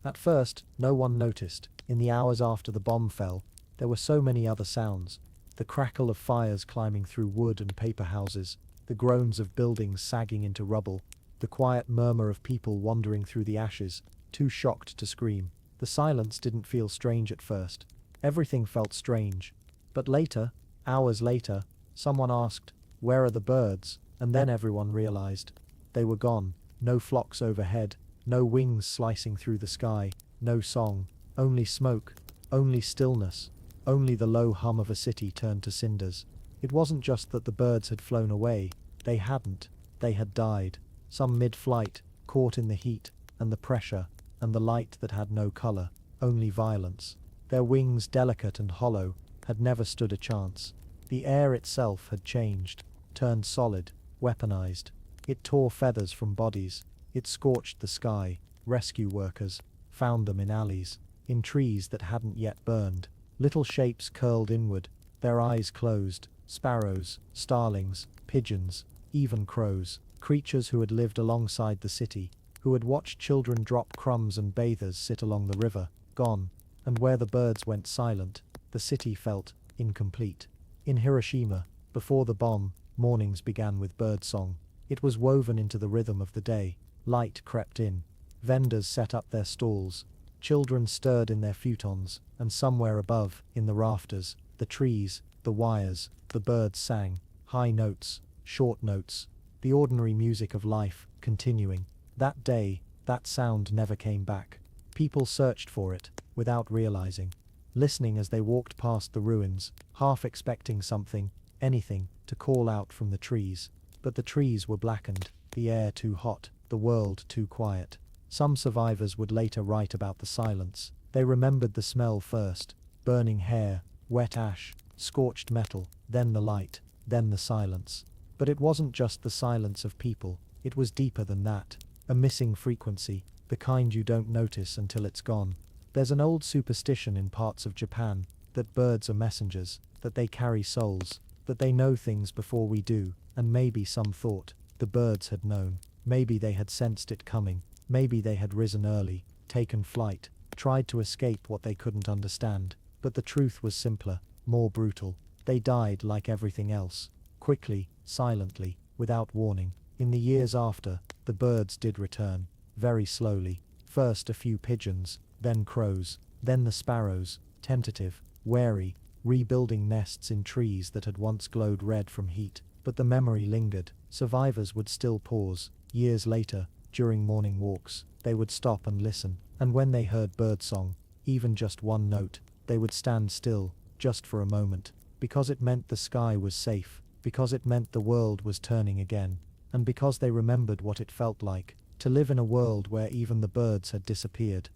At first, no one noticed. In the hours after the bomb fell, there were so many other sounds. The crackle of fires climbing through wood and paper houses, the groans of buildings sagging into rubble, the quiet murmur of people wandering through the ashes, too shocked to scream. The silence didn't feel strange at first. Everything felt strange. But later, hours later, someone asked, "Where are the birds?" And then everyone realized. They were gone. No flocks overhead, no wings slicing through the sky, no song, only smoke, only stillness, only the low hum of a city turned to cinders. It wasn't just that the birds had flown away, they hadn't, they had died, some mid-flight, caught in the heat, and the pressure, and the light that had no color, only violence. Their wings, delicate and hollow, had never stood a chance. The air itself had changed, turned solid, weaponized. It tore feathers from bodies, it scorched the sky. Rescue workers found them in alleys, in trees that hadn't yet burned. Little shapes curled inward, their eyes closed, sparrows, starlings, pigeons, even crows, creatures who had lived alongside the city, who had watched children drop crumbs and bathers sit along the river, gone. And where the birds went silent, the city felt incomplete. In Hiroshima, before the bomb, mornings began with birdsong. It was woven into the rhythm of the day. Light crept in. Vendors set up their stalls. Children stirred in their futons, and somewhere above, in the rafters, the trees, the wires, the birds sang. High notes, short notes, the ordinary music of life, continuing. That day, that sound never came back. People searched for it, without realizing. Listening as they walked past the ruins, half expecting something, anything, to call out from the trees. But the trees were blackened, the air too hot, the world too quiet. Some survivors would later write about the silence. They remembered the smell first, burning hair, wet ash, scorched metal, then the light, then the silence. But it wasn't just the silence of people, it was deeper than that. A missing frequency, the kind you don't notice until it's gone. There's an old superstition in parts of Japan that birds are messengers, that they carry souls, that they know things before we do, and maybe some thought the birds had known. Maybe they had sensed it coming. Maybe they had risen early, taken flight, tried to escape what they couldn't understand. But the truth was simpler, more brutal. They died like everything else. Quickly, silently, without warning. In the years after, the birds did return. Very slowly. First a few pigeons, then crows, then the sparrows, tentative, wary, rebuilding nests in trees that had once glowed red from heat. But the memory lingered. Survivors would still pause. Years later, during morning walks, they would stop and listen. And when they heard birdsong, even just one note, they would stand still, just for a moment. Because it meant the sky was safe. Because it meant the world was turning again. And because they remembered what it felt like to live in a world where even the birds had disappeared.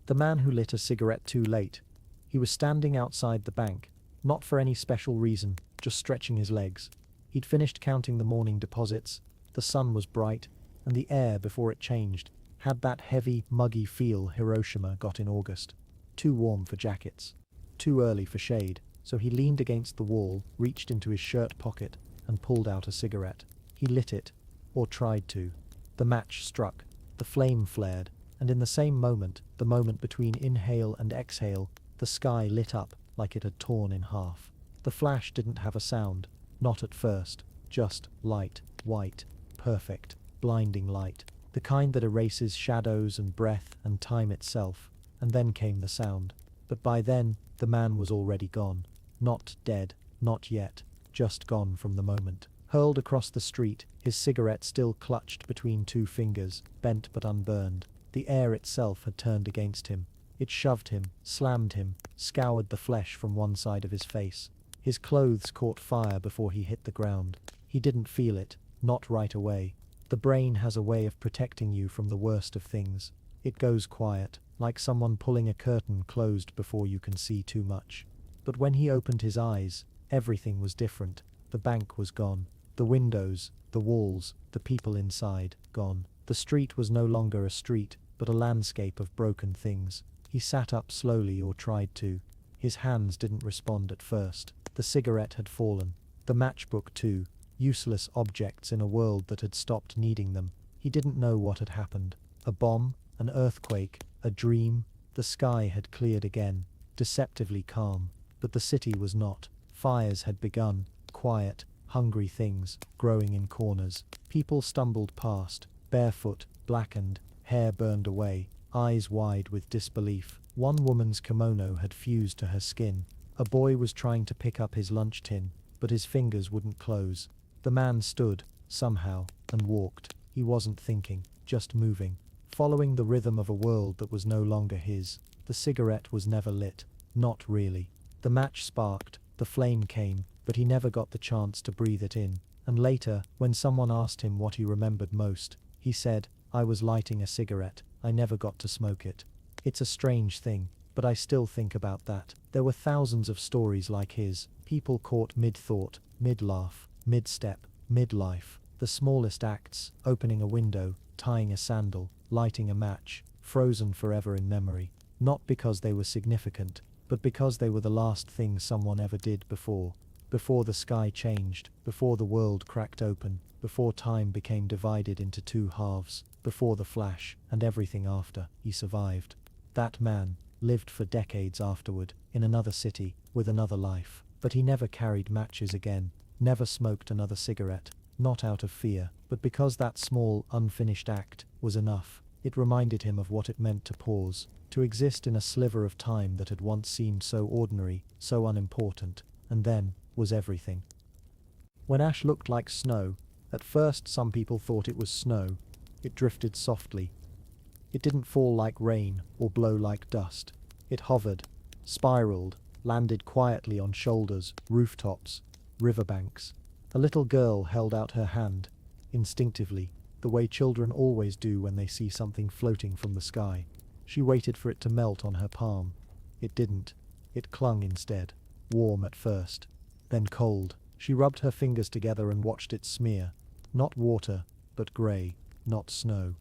The man who lit a cigarette too late. He was standing outside the bank, not for any special reason, just stretching his legs. He'd finished counting the morning deposits. The sun was bright, and the air, before it changed, had that heavy, muggy feel Hiroshima got in August. Too warm for jackets. Too early for shade, so he leaned against the wall, reached into his shirt pocket, and pulled out a cigarette. He lit it, or tried to. The match struck, the flame flared, and in the same moment, the moment between inhale and exhale, the sky lit up like it had torn in half. The flash didn't have a sound, not at first, just light, white, perfect, blinding light, the kind that erases shadows and breath and time itself, and then came the sound. But by then, the man was already gone. Not dead, not yet, just gone from the moment. Hurled across the street, his cigarette still clutched between two fingers, bent but unburned. The air itself had turned against him. It shoved him, slammed him, scoured the flesh from one side of his face. His clothes caught fire before he hit the ground. He didn't feel it, not right away. The brain has a way of protecting you from the worst of things. It goes quiet, like someone pulling a curtain closed before you can see too much. But when he opened his eyes, everything was different. The bank was gone. The windows, the walls, the people inside, gone. The street was no longer a street, but a landscape of broken things. He sat up slowly, or tried to. His hands didn't respond at first. The cigarette had fallen. The matchbook too. useless objects in a world that had stopped needing them. He didn't know what had happened. A bomb, an earthquake, a dream. The sky had cleared again, deceptively calm, but the city was not. Fires had begun, quiet, hungry things, growing in corners. People stumbled past, barefoot, blackened, hair burned away, eyes wide with disbelief. One woman's kimono had fused to her skin. A boy was trying to pick up his lunch tin, but his fingers wouldn't close. The man stood, somehow, and walked. He wasn't thinking, just moving, following the rhythm of a world that was no longer his. The cigarette was never lit. Not really. The match sparked, the flame came, but he never got the chance to breathe it in. And later, when someone asked him what he remembered most, he said, "I was lighting a cigarette. I never got to smoke it." It's a strange thing, but I still think about that. There were thousands of stories like his, people caught mid-thought, mid-laugh, mid-step, mid-life. The smallest acts, opening a window, tying a sandal, lighting a match, frozen forever in memory. Not because they were significant, but because they were the last thing someone ever did before the sky changed, before the world cracked open, before time became divided into two halves, before the flash, and everything after. He survived. That man lived for decades afterward, in another city, with another life. But he never carried matches again, never smoked another cigarette, not out of fear, but because that small, unfinished act was enough. It reminded him of what it meant to pause, to exist in a sliver of time that had once seemed so ordinary, so unimportant, and then was everything. When ash looked like snow, at first some people thought it was snow. It drifted softly. It didn't fall like rain or blow like dust. It hovered, spiraled, landed quietly on shoulders, rooftops, riverbanks. A little girl held out her hand, instinctively, the way children always do when they see something floating from the sky. She waited for it to melt on her palm. It didn't. It clung instead, warm at first, then cold. She rubbed her fingers together and watched it smear. Not water, but grey, not snow.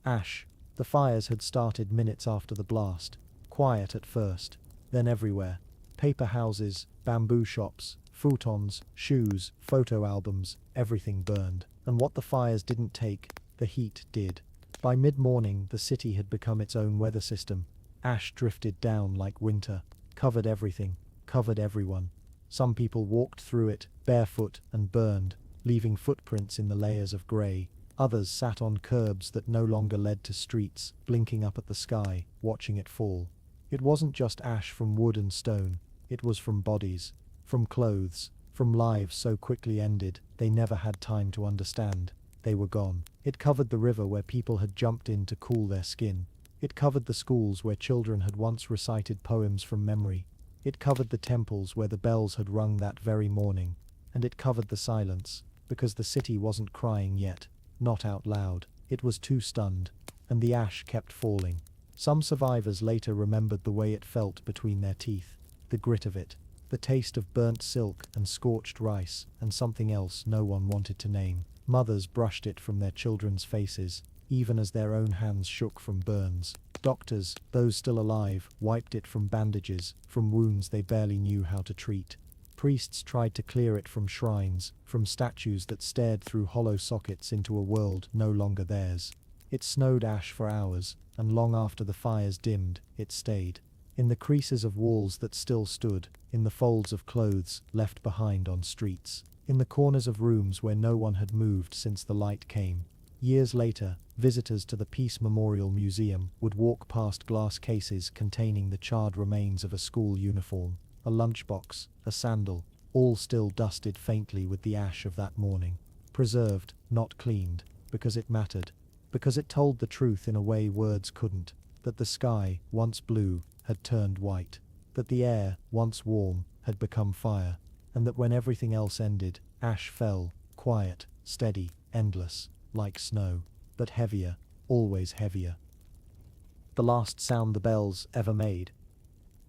Ash. The fires had started minutes after the blast, quiet at first, then everywhere. Paper houses, bamboo shops, futons, shoes, photo albums, everything burned. And what the fires didn't take, the heat did. By mid-morning, the city had become its own weather system. Ash drifted down like winter, covered everything, covered everyone. Some people walked through it, barefoot and burned, leaving footprints in the layers of grey. Others sat on curbs that no longer led to streets, blinking up at the sky, watching it fall. It wasn't just ash from wood and stone, it was from bodies, from clothes, from lives so quickly ended, they never had time to understand. They were gone. It covered the river where people had jumped in to cool their skin. It covered the schools where children had once recited poems from memory. It covered the temples where the bells had rung that very morning. And it covered the silence, because the city wasn't crying yet. Not out loud. It was too stunned. And the ash kept falling. Some survivors later remembered the way it felt between their teeth. The grit of it. The taste of burnt silk and scorched rice, and something else no one wanted to name. Mothers brushed it from their children's faces, even as their own hands shook from burns. Doctors, those still alive, wiped it from bandages, from wounds they barely knew how to treat. Priests tried to clear it from shrines, from statues that stared through hollow sockets into a world no longer theirs. It snowed ash for hours, and long after the fires dimmed, it stayed. In the creases of walls that still stood, in the folds of clothes left behind on streets, in the corners of rooms where no one had moved since the light came. Years later, visitors to the Peace Memorial Museum would walk past glass cases containing the charred remains of a school uniform, a lunchbox, a sandal, all still dusted faintly with the ash of that morning. Preserved, not cleaned, because it mattered. Because it told the truth in a way words couldn't. That the sky, once blue, had turned white. That the air, once warm, had become fire. And that when everything else ended, ash fell, quiet, steady, endless, like snow. But heavier, always heavier. The last sound the bells ever made.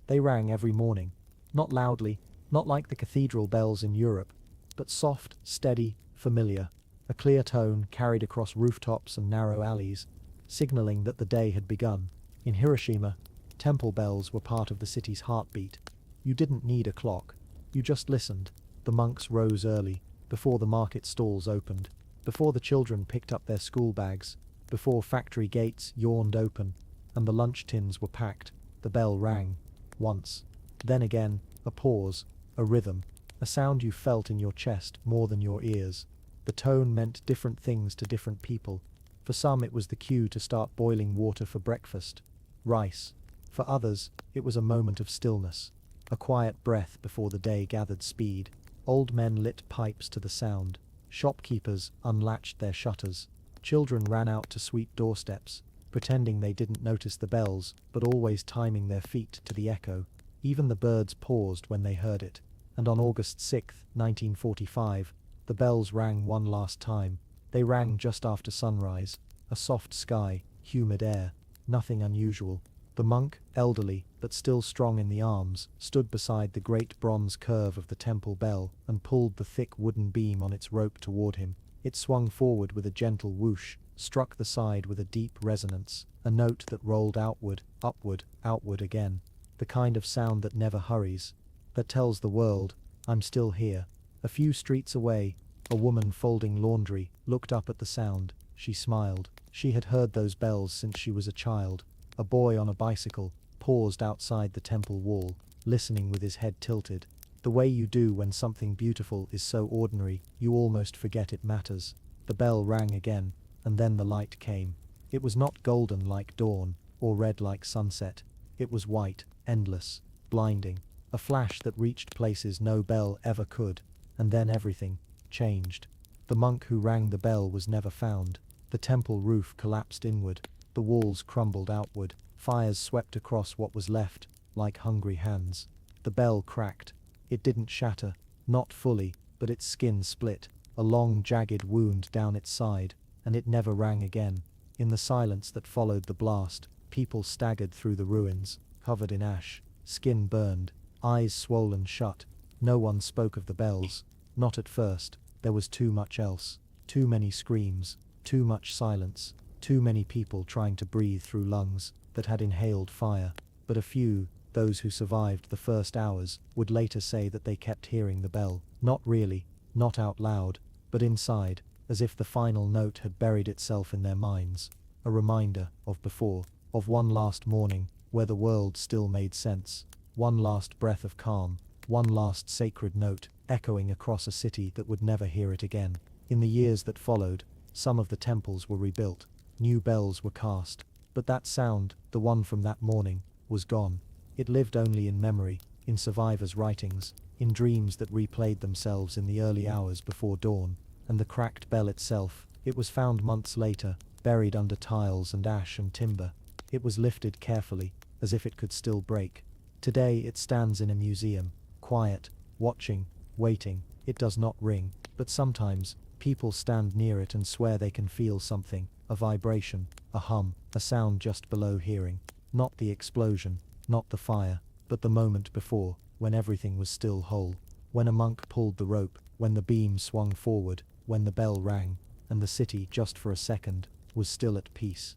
They rang every morning. Not loudly, not like the cathedral bells in Europe, but soft, steady, familiar. A clear tone carried across rooftops and narrow alleys, signaling that the day had begun. In Hiroshima, temple bells were part of the city's heartbeat. You didn't need a clock. You just listened. The monks rose early, before the market stalls opened, before the children picked up their school bags, before factory gates yawned open, and the lunch tins were packed, the bell rang. Once. Then again, a pause, a rhythm, a sound you felt in your chest more than your ears. The tone meant different things to different people. For some it was the cue to start boiling water for breakfast. Rice. For others, it was a moment of stillness. A quiet breath before the day gathered speed. Old men lit pipes to the sound. Shopkeepers unlatched their shutters. Children ran out to sweep doorsteps, pretending they didn't notice the bells, but always timing their feet to the echo. Even the birds paused when they heard it. And on August 6, 1945, the bells rang one last time. They rang just after sunrise. A soft sky, humid air, nothing unusual. The monk, elderly, but still strong in the arms, stood beside the great bronze curve of the temple bell and pulled the thick wooden beam on its rope toward him. It swung forward with a gentle whoosh, struck the side with a deep resonance, a note that rolled outward, upward, outward again. The kind of sound that never hurries, that tells the world, I'm still here. A few streets away, a woman folding laundry looked up at the sound. She smiled. She had heard those bells since she was a child. A boy on a bicycle paused outside the temple wall, listening with his head tilted. The way you do when something beautiful is so ordinary, you almost forget it matters. The bell rang again, and then the light came. It was not golden like dawn, or red like sunset. It was white, endless, blinding. A flash that reached places no bell ever could. And then everything changed. The monk who rang the bell was never found. The temple roof collapsed inward. The walls crumbled outward. Fires swept across what was left, like hungry hands. The bell cracked. It didn't shatter, not fully, but its skin split, a long jagged wound down its side, and it never rang again. In the silence that followed the blast, people staggered through the ruins, covered in ash, skin burned, eyes swollen shut. No one spoke of the bells. Not at first. There was too much else. Too many screams, too much silence, too many people trying to breathe through lungs that had inhaled fire. But a few, those who survived the first hours, would later say that they kept hearing the bell. Not really, not out loud, but inside, as if the final note had buried itself in their minds. A reminder of before, of one last morning, where the world still made sense. One last breath of calm, one last sacred note, echoing across a city that would never hear it again. In the years that followed, some of the temples were rebuilt, new bells were cast, but that sound, the one from that morning, was gone. It lived only in memory, in survivors' writings, in dreams that replayed themselves in the early hours before dawn. And the cracked bell itself, it was found months later, buried under tiles and ash and timber. It was lifted carefully, as if it could still break. Today it stands in a museum, quiet, watching, waiting. It does not ring, but sometimes, people stand near it and swear they can feel something, a vibration, a hum, a sound just below hearing. Not the explosion, not the fire, but the moment before, when everything was still whole. When a monk pulled the rope, when the beam swung forward, when the bell rang, and the city, just for a second, was still at peace.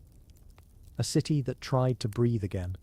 A city that tried to breathe again.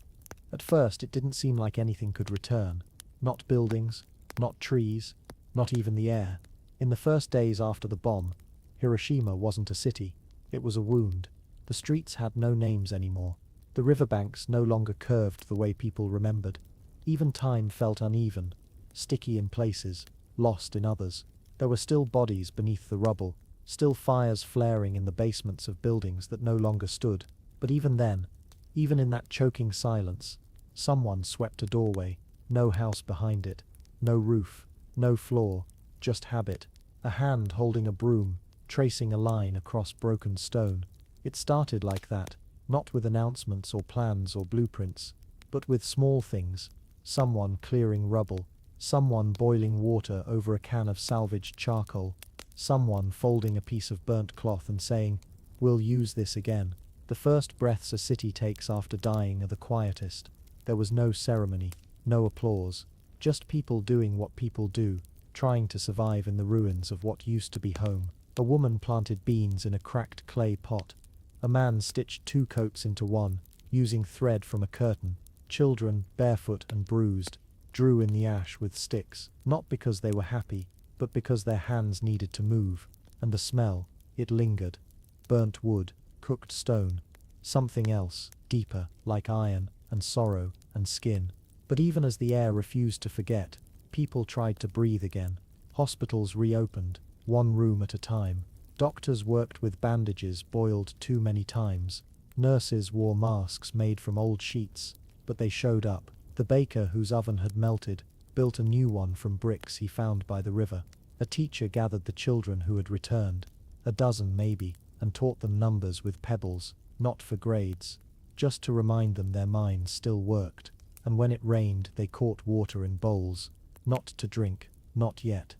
At first it didn't seem like anything could return. Not buildings, not trees, not even the air. In the first days after the bomb, Hiroshima wasn't a city, it was a wound. The streets had no names anymore. The riverbanks no longer curved the way people remembered. Even time felt uneven, sticky in places, lost in others. There were still bodies beneath the rubble, still fires flaring in the basements of buildings that no longer stood. But even then, even in that choking silence, someone swept a doorway, no house behind it, no roof, no floor, just habit. A hand holding a broom, tracing a line across broken stone. It started like that, not with announcements or plans or blueprints, but with small things. Someone clearing rubble, someone boiling water over a can of salvaged charcoal, someone folding a piece of burnt cloth and saying, "We'll use this again." The first breaths a city takes after dying are the quietest. There was no ceremony, no applause, just people doing what people do, trying to survive in the ruins of what used to be home. A woman planted beans in a cracked clay pot. A man stitched two coats into one, using thread from a curtain. Children, barefoot and bruised, drew in the ash with sticks, not because they were happy, but because their hands needed to move, and the smell, it lingered. Burnt wood, cooked stone, something else, deeper, like iron, and sorrow, and skin. But even as the air refused to forget, people tried to breathe again. Hospitals reopened, one room at a time. Doctors worked with bandages boiled too many times. Nurses wore masks made from old sheets, but they showed up. The baker whose oven had melted built a new one from bricks he found by the river. A teacher gathered the children who had returned, a dozen maybe, and taught them numbers with pebbles, not for grades, just to remind them their minds still worked. And when it rained, they caught water in bowls, not to drink, not yet.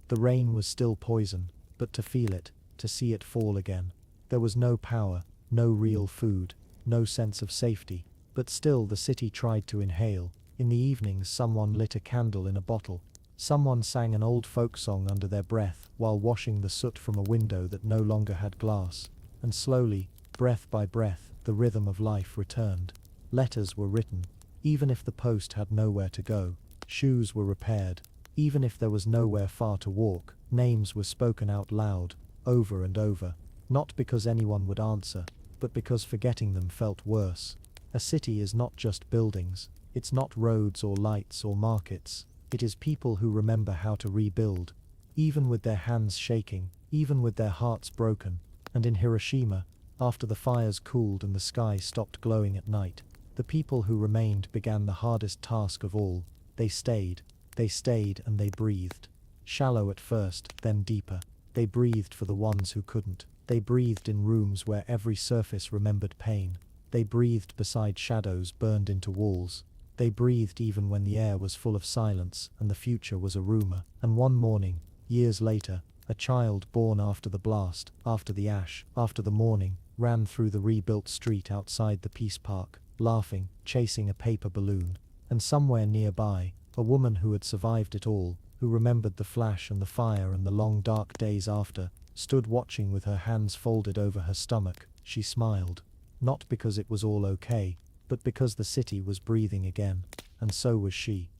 The rain was still poison, but to feel it, to see it fall again. There was no power, no real food, no sense of safety, but still the city tried to inhale. In the evenings, someone lit a candle in a bottle. Someone sang an old folk song under their breath while washing the soot from a window that no longer had glass. And slowly, breath by breath, the rhythm of life returned. Letters were written, even if the post had nowhere to go. Shoes were repaired, even if there was nowhere far to walk. Names were spoken out loud, over and over, not because anyone would answer, but because forgetting them felt worse. A city is not just buildings, it's not roads or lights or markets, it is people who remember how to rebuild, even with their hands shaking, even with their hearts broken. And in Hiroshima, after the fires cooled and the sky stopped glowing at night, the people who remained began the hardest task of all. They stayed and they breathed. Shallow at first, then deeper. They breathed for the ones who couldn't. They breathed in rooms where every surface remembered pain. They breathed beside shadows burned into walls. They breathed even when the air was full of silence and the future was a rumor. And one morning, years later, a child born after the blast, after the ash, after the mourning, ran through the rebuilt street outside the Peace Park, laughing, chasing a paper balloon. And somewhere nearby, a woman who had survived it all, who remembered the flash and the fire and the long dark days after, stood watching with her hands folded over her stomach. She smiled. Not because it was all okay, but because the city was breathing again, and so was she.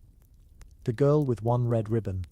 The girl with one red ribbon.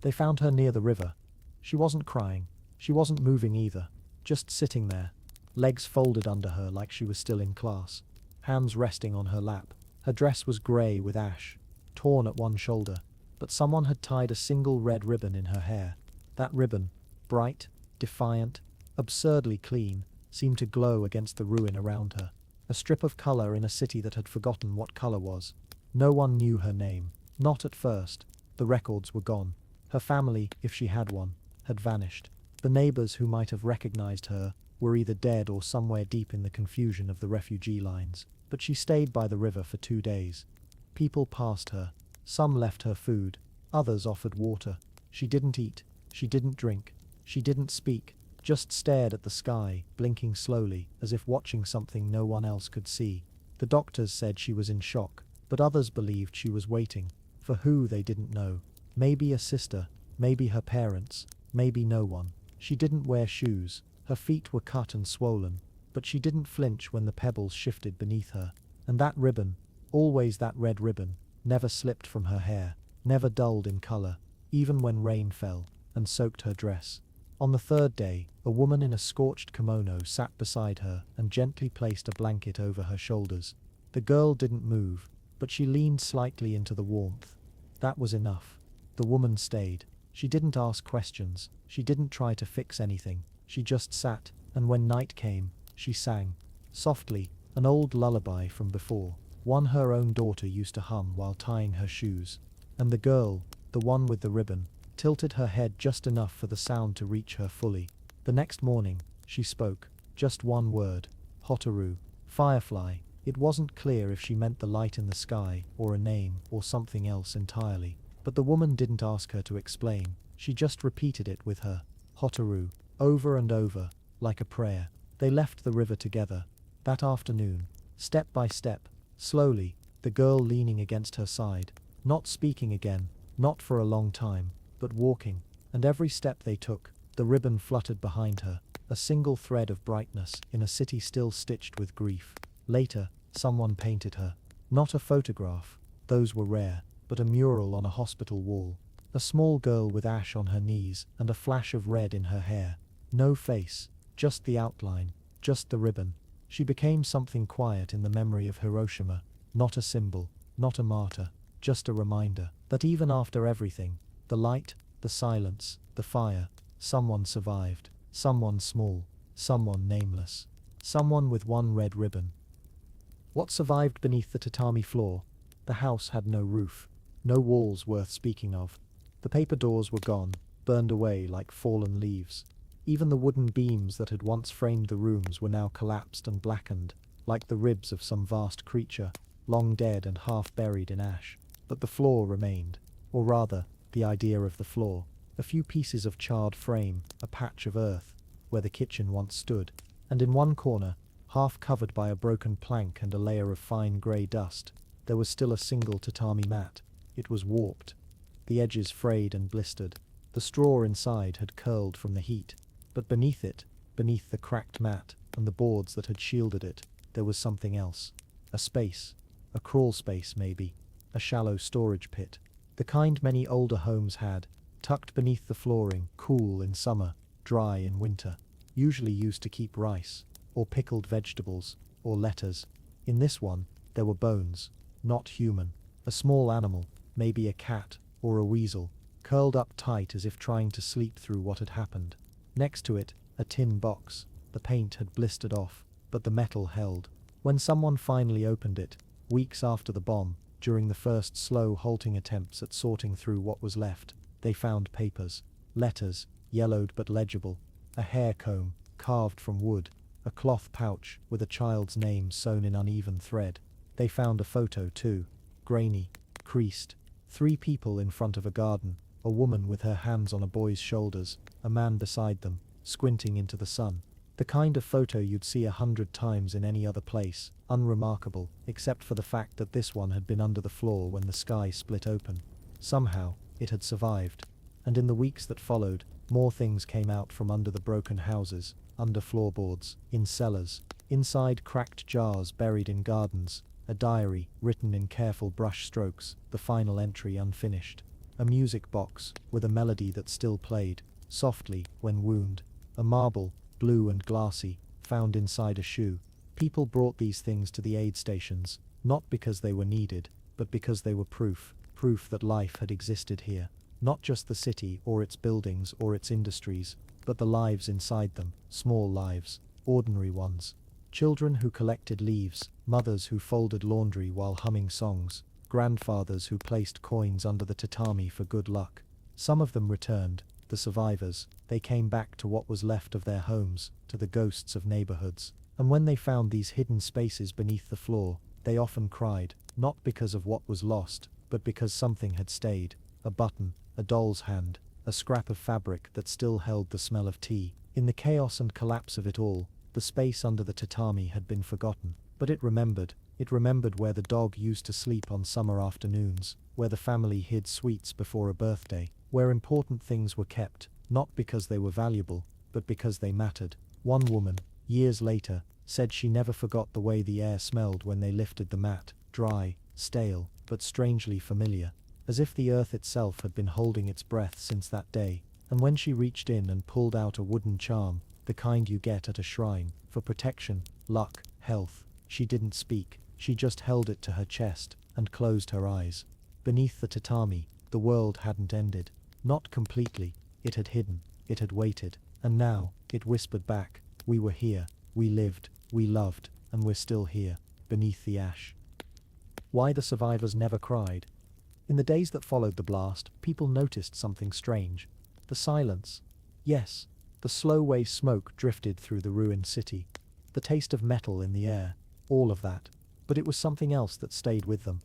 They found her near the river. She wasn't crying. She wasn't moving either, just sitting there, legs folded under her like she was still in class, hands resting on her lap. Her dress was grey with ash, torn at one shoulder, but someone had tied a single red ribbon in her hair. That ribbon, bright, defiant, absurdly clean, seemed to glow against the ruin around her. A strip of colour in a city that had forgotten what colour was. No one knew her name. Not at first. The records were gone. Her family, if she had one, had vanished. The neighbours who might have recognised her were either dead or somewhere deep in the confusion of the refugee lines. But she stayed by the river for 2 days. People passed her. Some left her food. Others offered water. She didn't eat. She didn't drink. She didn't speak. Just stared at the sky, blinking slowly, as if watching something no one else could see. The doctors said she was in shock, but others believed she was waiting. For who, they didn't know. Maybe a sister, maybe her parents, maybe no one. She didn't wear shoes. Her feet were cut and swollen, but she didn't flinch when the pebbles shifted beneath her. And that ribbon, always that red ribbon, never slipped from her hair, never dulled in colour, even when rain fell and soaked her dress. On the 3rd day, a woman in a scorched kimono sat beside her and gently placed a blanket over her shoulders. The girl didn't move, but she leaned slightly into the warmth. That was enough. The woman stayed. She didn't ask questions. She didn't try to fix anything. She just sat, and when night came, she sang. Softly, an old lullaby from before, one her own daughter used to hum while tying her shoes. And the girl, the one with the ribbon, tilted her head just enough for the sound to reach her fully. The next morning, she spoke. Just one word. Hotaru. Firefly. It wasn't clear if she meant the light in the sky, or a name, or something else entirely. But the woman didn't ask her to explain. She just repeated it with her. Hotaru. Over and over, like a prayer. They left the river together. That afternoon. Step by step. Slowly, the girl leaning against her side. Not speaking again. Not for a long time. But walking, and every step they took, the ribbon fluttered behind her, a single thread of brightness in a city still stitched with grief. Later, someone painted her. Not a photograph, those were rare, but a mural on a hospital wall. A small girl with ash on her knees and a flash of red in her hair. No face, just the outline, just the ribbon. She became something quiet in the memory of Hiroshima, not a symbol, not a martyr, just a reminder that even after everything, the light, the silence, the fire, someone survived, someone small, someone nameless, someone with one red ribbon. What survived beneath the tatami floor? The house had no roof, no walls worth speaking of. The paper doors were gone, burned away like fallen leaves. Even the wooden beams that had once framed the rooms were now collapsed and blackened, like the ribs of some vast creature, long dead and half buried in ash. But the floor remained, or rather, the idea of the floor. A few pieces of charred frame, a patch of earth, where the kitchen once stood, and in one corner, half covered by a broken plank and a layer of fine grey dust, there was still a single tatami mat. It was warped, the edges frayed and blistered. The straw inside had curled from the heat, but beneath it, beneath the cracked mat and the boards that had shielded it, there was something else. A space, a crawl space maybe, a shallow storage pit, the kind many older homes had, tucked beneath the flooring, cool in summer, dry in winter, usually used to keep rice, or pickled vegetables, or letters. In this one, there were bones, not human, a small animal, maybe a cat or a weasel, curled up tight as if trying to sleep through what had happened. Next to it, a tin box. The paint had blistered off, but the metal held. When someone finally opened it, weeks after the bomb, during the first slow halting attempts at sorting through what was left, they found papers, letters, yellowed but legible, a hair comb, carved from wood, a cloth pouch with a child's name sewn in uneven thread. They found a photo too, grainy, creased. 3 people in front of a garden, a woman with her hands on a boy's shoulders, a man beside them, squinting into the sun. The kind of photo you'd see 100 times in any other place, unremarkable, except for the fact that this one had been under the floor when the sky split open. Somehow, it had survived. And in the weeks that followed, more things came out from under the broken houses, under floorboards, in cellars, inside cracked jars buried in gardens, a diary written in careful brush strokes, the final entry unfinished, a music box with a melody that still played, softly when wound, a marble, blue and glassy, found inside a shoe. People brought these things to the aid stations, not because they were needed, but because they were proof that life had existed here. Not just the city or its buildings or its industries, but the lives inside them, small lives, ordinary ones. Children who collected leaves, mothers who folded laundry while humming songs, grandfathers who placed coins under the tatami for good luck. Some of them returned, the survivors. They came back to what was left of their homes, to the ghosts of neighborhoods. And when they found these hidden spaces beneath the floor, they often cried, not because of what was lost, but because something had stayed. A button, a doll's hand, a scrap of fabric that still held the smell of tea. In the chaos and collapse of it all, the space under the tatami had been forgotten, but it remembered where the dog used to sleep on summer afternoons, where the family hid sweets before a birthday, where important things were kept, not because they were valuable, but because they mattered. One woman, years later, said she never forgot the way the air smelled when they lifted the mat, dry, stale, but strangely familiar, as if the earth itself had been holding its breath since that day. And when she reached in and pulled out a wooden charm, the kind you get at a shrine, for protection, luck, health, she didn't speak, she just held it to her chest, and closed her eyes. Beneath the tatami, the world hadn't ended. Not completely, it had hidden, it had waited, and now, it whispered back, we were here, we lived, we loved, and we're still here, beneath the ash. Why the survivors never cried? In the days that followed the blast, people noticed something strange. The silence. Yes, the slow way smoke drifted through the ruined city. The taste of metal in the air. All of that. But it was something else that stayed with them.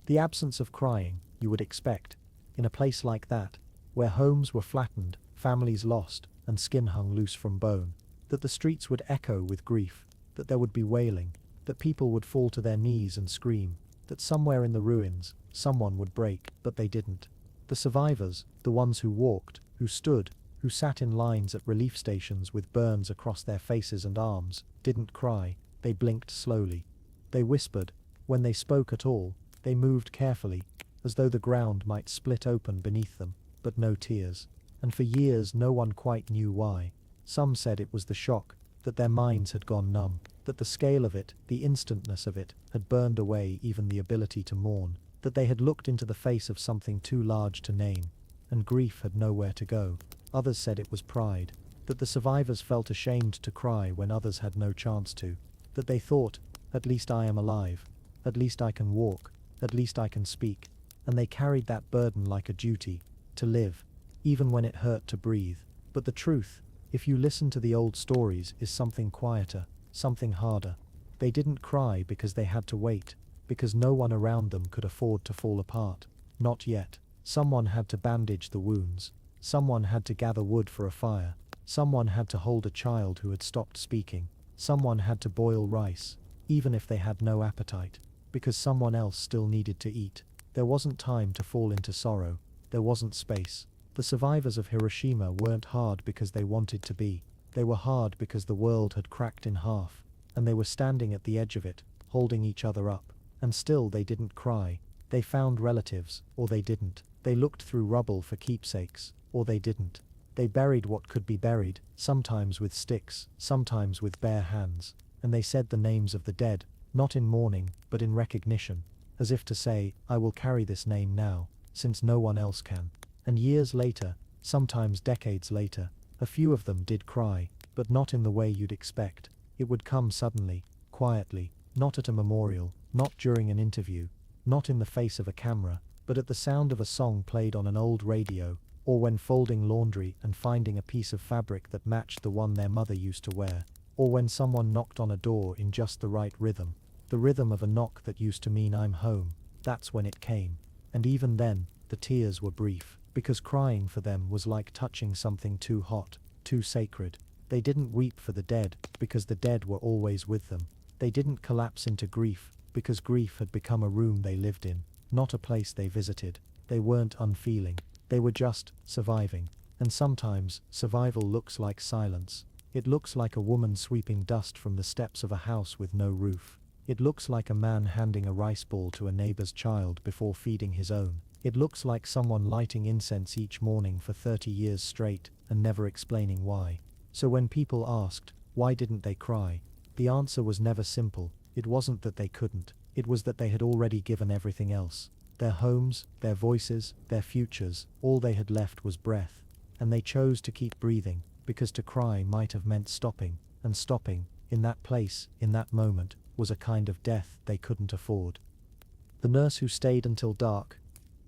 The absence of crying, you would expect. In a place like that, where homes were flattened, families lost, and skin hung loose from bone. That the streets would echo with grief. That there would be wailing. That people would fall to their knees and scream. That somewhere in the ruins, someone would break, but they didn't. The survivors, the ones who walked, who stood, who sat in lines at relief stations with burns across their faces and arms, didn't cry, they blinked slowly. They whispered. When they spoke at all, they moved carefully, as though the ground might split open beneath them. but no tears. And for years no one quite knew why. Some said it was the shock, that their minds had gone numb, that the scale of it, the instantness of it, had burned away even the ability to mourn, that they had looked into the face of something too large to name, and grief had nowhere to go. Others said it was pride, that the survivors felt ashamed to cry when others had no chance to, that they thought, at least I am alive, at least I can walk, at least I can speak, and they carried that burden like a duty, to live, even when it hurt to breathe. But the truth, if you listen to the old stories, is something quieter, something harder. They didn't cry because they had to wait, because no one around them could afford to fall apart. Not yet. Someone had to bandage the wounds. Someone had to gather wood for a fire. Someone had to hold a child who had stopped speaking. Someone had to boil rice, even if they had no appetite, because someone else still needed to eat. There wasn't time to fall into sorrow. There wasn't space. The survivors of Hiroshima weren't hard because they wanted to be. They were hard because the world had cracked in half, and they were standing at the edge of it, holding each other up. And still they didn't cry. They found relatives, or they didn't. They looked through rubble for keepsakes, or they didn't. They buried what could be buried, sometimes with sticks, sometimes with bare hands, and they said the names of the dead, not in mourning, but in recognition, as if to say, I will carry this name now, since no one else can. And years later, sometimes decades later, a few of them did cry, but not in the way you'd expect. It would come suddenly, quietly, not at a memorial, not during an interview, not in the face of a camera, but at the sound of a song played on an old radio, or when folding laundry and finding a piece of fabric that matched the one their mother used to wear, or when someone knocked on a door in just the right rhythm, the rhythm of a knock that used to mean I'm home. That's when it came. And even then, the tears were brief, because crying for them was like touching something too hot, too sacred. They didn't weep for the dead, because the dead were always with them. They didn't collapse into grief, because grief had become a room they lived in, not a place they visited. They weren't unfeeling. They were just surviving. And sometimes, survival looks like silence. It looks like a woman sweeping dust from the steps of a house with no roof. It looks like a man handing a rice ball to a neighbor's child before feeding his own. It looks like someone lighting incense each morning for 30 years straight and never explaining why. So when people asked, why didn't they cry? The answer was never simple. It wasn't that they couldn't. It was that they had already given everything else. Their homes, their voices, their futures, all they had left was breath. And they chose to keep breathing, because to cry might have meant stopping, and stopping, in that place, in that moment, was a kind of death they couldn't afford. The nurse who stayed until dark,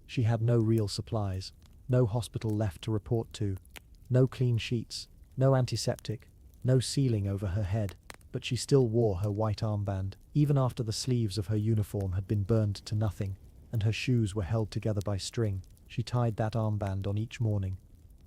she had no real supplies, no hospital left to report to, no clean sheets, no antiseptic, no ceiling over her head, but she still wore her white armband, even after the sleeves of her uniform had been burned to nothing, and her shoes were held together by string. She tied that armband on each morning,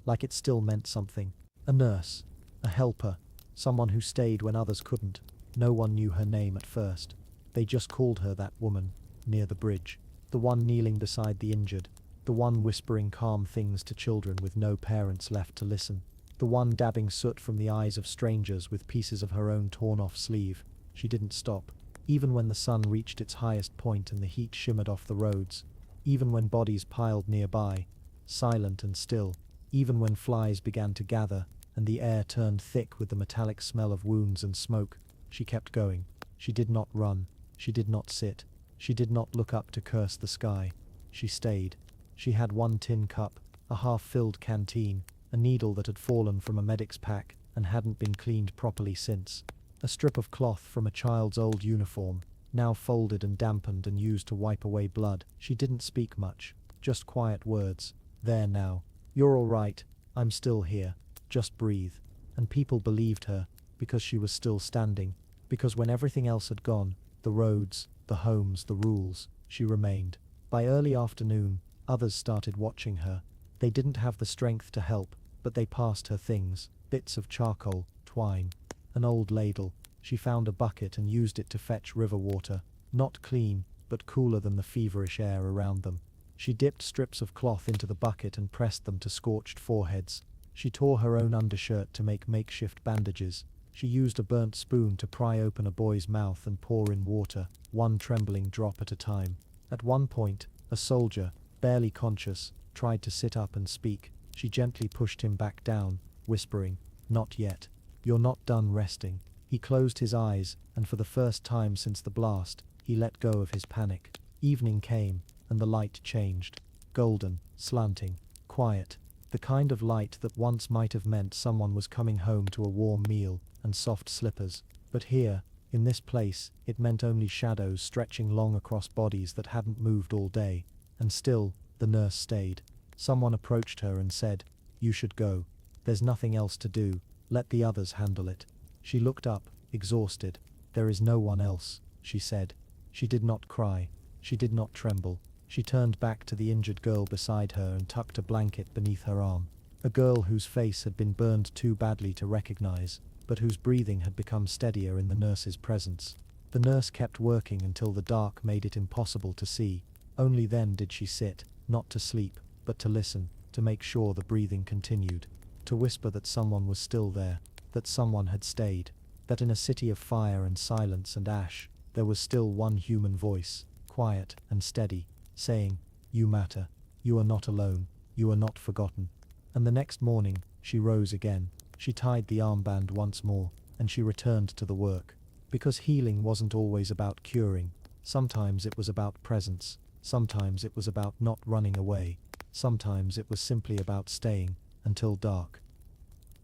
like it still meant something. A nurse, a helper, someone who stayed when others couldn't. No one knew her name at first. They just called her that woman, near the bridge. The one kneeling beside the injured. The one whispering calm things to children with no parents left to listen. The one dabbing soot from the eyes of strangers with pieces of her own torn off sleeve. She didn't stop. Even when the sun reached its highest point and the heat shimmered off the roads. Even when bodies piled nearby, silent and still. Even when flies began to gather, and the air turned thick with the metallic smell of wounds and smoke. She kept going. She did not run. She did not sit. She did not look up to curse the sky. She stayed. She had one tin cup, a half-filled canteen, a needle that had fallen from a medic's pack and hadn't been cleaned properly since, a strip of cloth from a child's old uniform, now folded and dampened and used to wipe away blood. She didn't speak much, just quiet words. There now. You're all right. I'm still here. Just breathe. And people believed her, because she was still standing, because when everything else had gone, the roads, the homes, the rules, she remained. By early afternoon, others started watching her. They didn't have the strength to help, but they passed her things, bits of charcoal, twine, an old ladle. She found a bucket and used it to fetch river water, not clean, but cooler than the feverish air around them. She dipped strips of cloth into the bucket and pressed them to scorched foreheads. She tore her own undershirt to make makeshift bandages. She used a burnt spoon to pry open a boy's mouth and pour in water, one trembling drop at a time. At one point, a soldier, barely conscious, tried to sit up and speak, she gently pushed him back down, whispering, "Not yet. You're not done resting." He closed his eyes, and for the first time since the blast, he let go of his panic. Evening came, and the light changed. Golden, slanting, quiet. The kind of light that once might have meant someone was coming home to a warm meal and soft slippers. But here, in this place, it meant only shadows stretching long across bodies that hadn't moved all day. And still, the nurse stayed. Someone approached her and said, "You should go. There's nothing else to do. Let the others handle it." She looked up, exhausted. "There is no one else," she said. She did not cry. She did not tremble. She turned back to the injured girl beside her and tucked a blanket beneath her arm. A girl whose face had been burned too badly to recognize, but whose breathing had become steadier in the nurse's presence. The nurse kept working until the dark made it impossible to see. Only then did she sit, not to sleep, but to listen, to make sure the breathing continued, to whisper that someone was still there, that someone had stayed, that in a city of fire and silence and ash, there was still one human voice, quiet and steady, saying, "You matter. You are not alone. You are not forgotten." And the next morning, she rose again. She tied the armband once more, and she returned to the work. Because healing wasn't always about curing. Sometimes it was about presence. Sometimes it was about not running away. Sometimes it was simply about staying, until dark.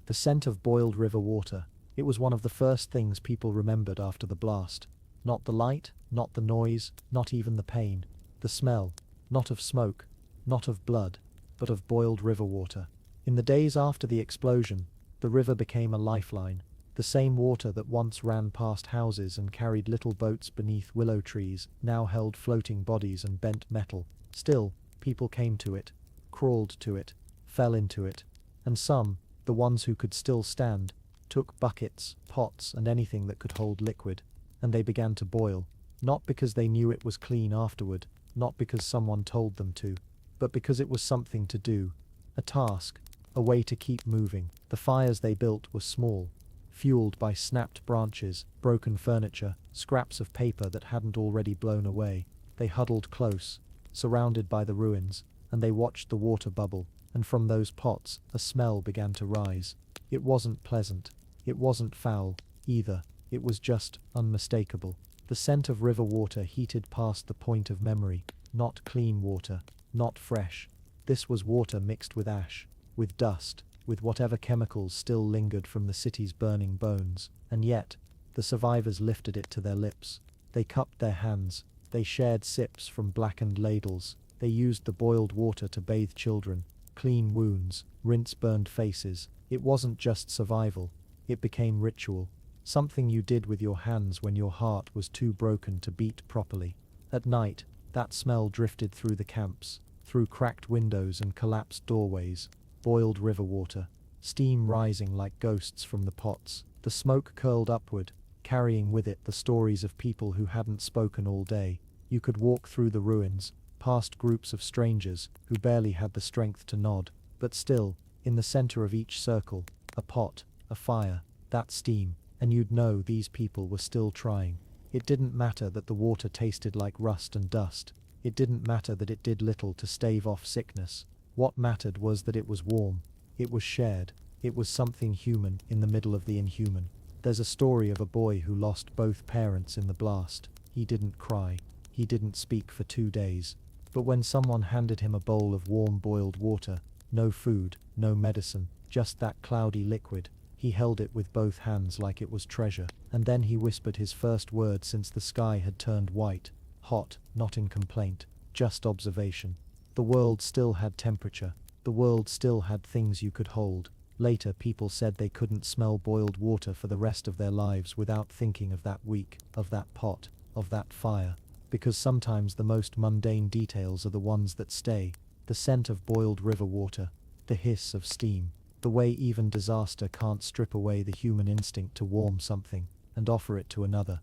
The scent of boiled river water. It was one of the first things people remembered after the blast. Not the light, not the noise, not even the pain. The smell, not of smoke, not of blood, but of boiled river water. In the days after the explosion, the river became a lifeline. The same water that once ran past houses and carried little boats beneath willow trees now held floating bodies and bent metal. Still, people came to it, crawled to it, fell into it. And some, the ones who could still stand, took buckets, pots, and anything that could hold liquid, and they began to boil, not because they knew it was clean afterward, not because someone told them to, but because it was something to do, a task, a way to keep moving. The fires they built were small, fueled by snapped branches, broken furniture, scraps of paper that hadn't already blown away. They huddled close, surrounded by the ruins, and they watched the water bubble, and from those pots a smell began to rise. It wasn't pleasant. It wasn't foul, either. It was just unmistakable. The scent of river water heated past the point of memory. Not clean water, not fresh. This was water mixed with ash, with dust, with whatever chemicals still lingered from the city's burning bones. And yet, the survivors lifted it to their lips. They cupped their hands. They shared sips from blackened ladles. They used the boiled water to bathe children, clean wounds, rinse burned faces. It wasn't just survival. It became ritual. Something you did with your hands when your heart was too broken to beat properly. At night, that smell drifted through the camps, through cracked windows and collapsed doorways. Boiled river water, steam rising like ghosts from the pots. The smoke curled upward, carrying with it the stories of people who hadn't spoken all day. You could walk through the ruins, past groups of strangers who barely had the strength to nod, but still, in the center of each circle, a pot, a fire, that steam, and you'd know these people were still trying. It didn't matter that the water tasted like rust and dust. It didn't matter that it did little to stave off sickness. What mattered was that it was warm. It was shared. It was something human in the middle of the inhuman. There's a story of a boy who lost both parents in the blast. He didn't cry. He didn't speak for 2 days. But when someone handed him a bowl of warm boiled water, no food, no medicine, just that cloudy liquid, he held it with both hands like it was treasure. And then he whispered his first word since the sky had turned white. Hot, not in complaint, just observation. The world still had temperature. The world still had things you could hold. Later people said they couldn't smell boiled water for the rest of their lives without thinking of that week, of that pot, of that fire. Because sometimes the most mundane details are the ones that stay. The scent of boiled river water, the hiss of steam, the way even disaster can't strip away the human instinct to warm something and offer it to another.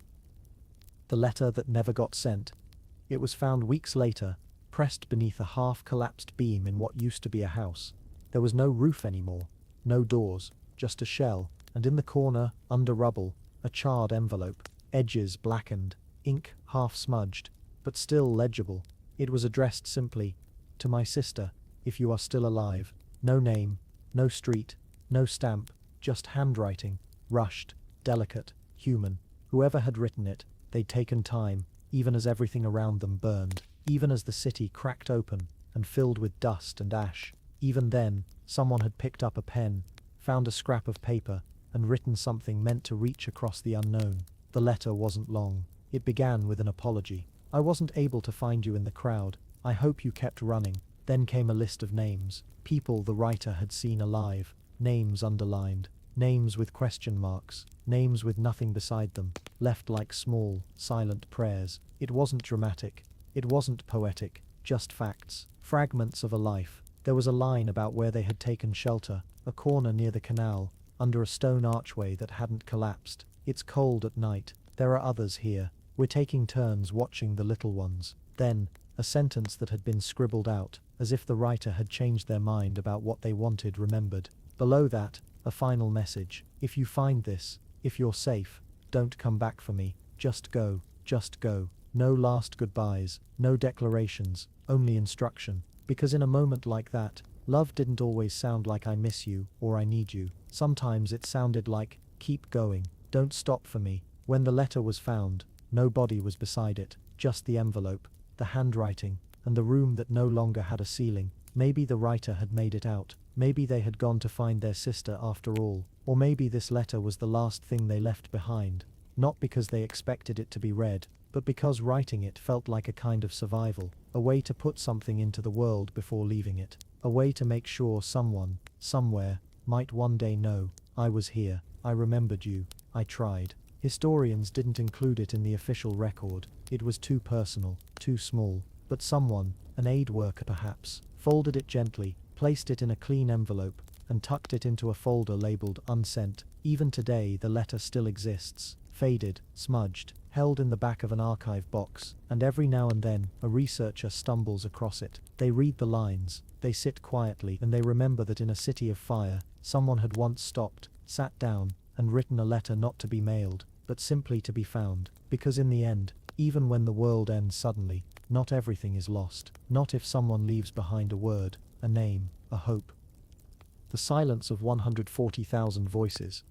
The letter that never got sent. It was found weeks later, pressed beneath a half-collapsed beam in what used to be a house. There was no roof anymore, no doors, just a shell, and in the corner, under rubble, a charred envelope, edges blackened, ink half-smudged, but still legible. It was addressed simply, "To my sister, if you are still alive. No name, no street, no stamp, just handwriting, rushed, delicate, human. Whoever had written it, they'd taken time, even as everything around them burned, even as the city cracked open and filled with dust and ash. Even then, someone had picked up a pen, found a scrap of paper, and written something meant to reach across the unknown. The letter wasn't long. It began with an apology. I wasn't able to find you in the crowd. I hope you kept running. Then came a list of names. People the writer had seen alive. Names underlined. Names with question marks. Names with nothing beside them. Left like small, silent prayers. It wasn't dramatic. It wasn't poetic. Just facts. Fragments of a life. There was a line about where they had taken shelter. A corner near the canal. Under a stone archway that hadn't collapsed. It's cold at night. There are others here. We're taking turns watching the little ones. Then, a sentence that had been scribbled out, as if the writer had changed their mind about what they wanted remembered. Below that, a final message. If you find this, if you're safe, don't come back for me. Just go. Just go. No last goodbyes, no declarations, only instruction. Because in a moment like that, love didn't always sound like I miss you or I need you. Sometimes it sounded like, keep going, don't stop for me. When the letter was found, no body was beside it, just the envelope, the handwriting, and the room that no longer had a ceiling. Maybe the writer had made it out. Maybe they had gone to find their sister after all. Or maybe this letter was the last thing they left behind. Not because they expected it to be read, but because writing it felt like a kind of survival, a way to put something into the world before leaving it, a way to make sure someone, somewhere, might one day know, I was here, I remembered you, I tried. Historians didn't include it in the official record. It was too personal, too small. But someone, an aid worker perhaps, folded it gently, placed it in a clean envelope, and tucked it into a folder labeled unsent. Even today the letter still exists, faded, smudged, held in the back of an archive box, and every now and then a researcher stumbles across it. They read the lines, they sit quietly, and they remember that in a city of fire, someone had once stopped, sat down, and written a letter not to be mailed, but simply to be found. Because in the end, even when the world ends suddenly, not everything is lost. Not if someone leaves behind a word, a name, a hope. The silence of 140,000 voices.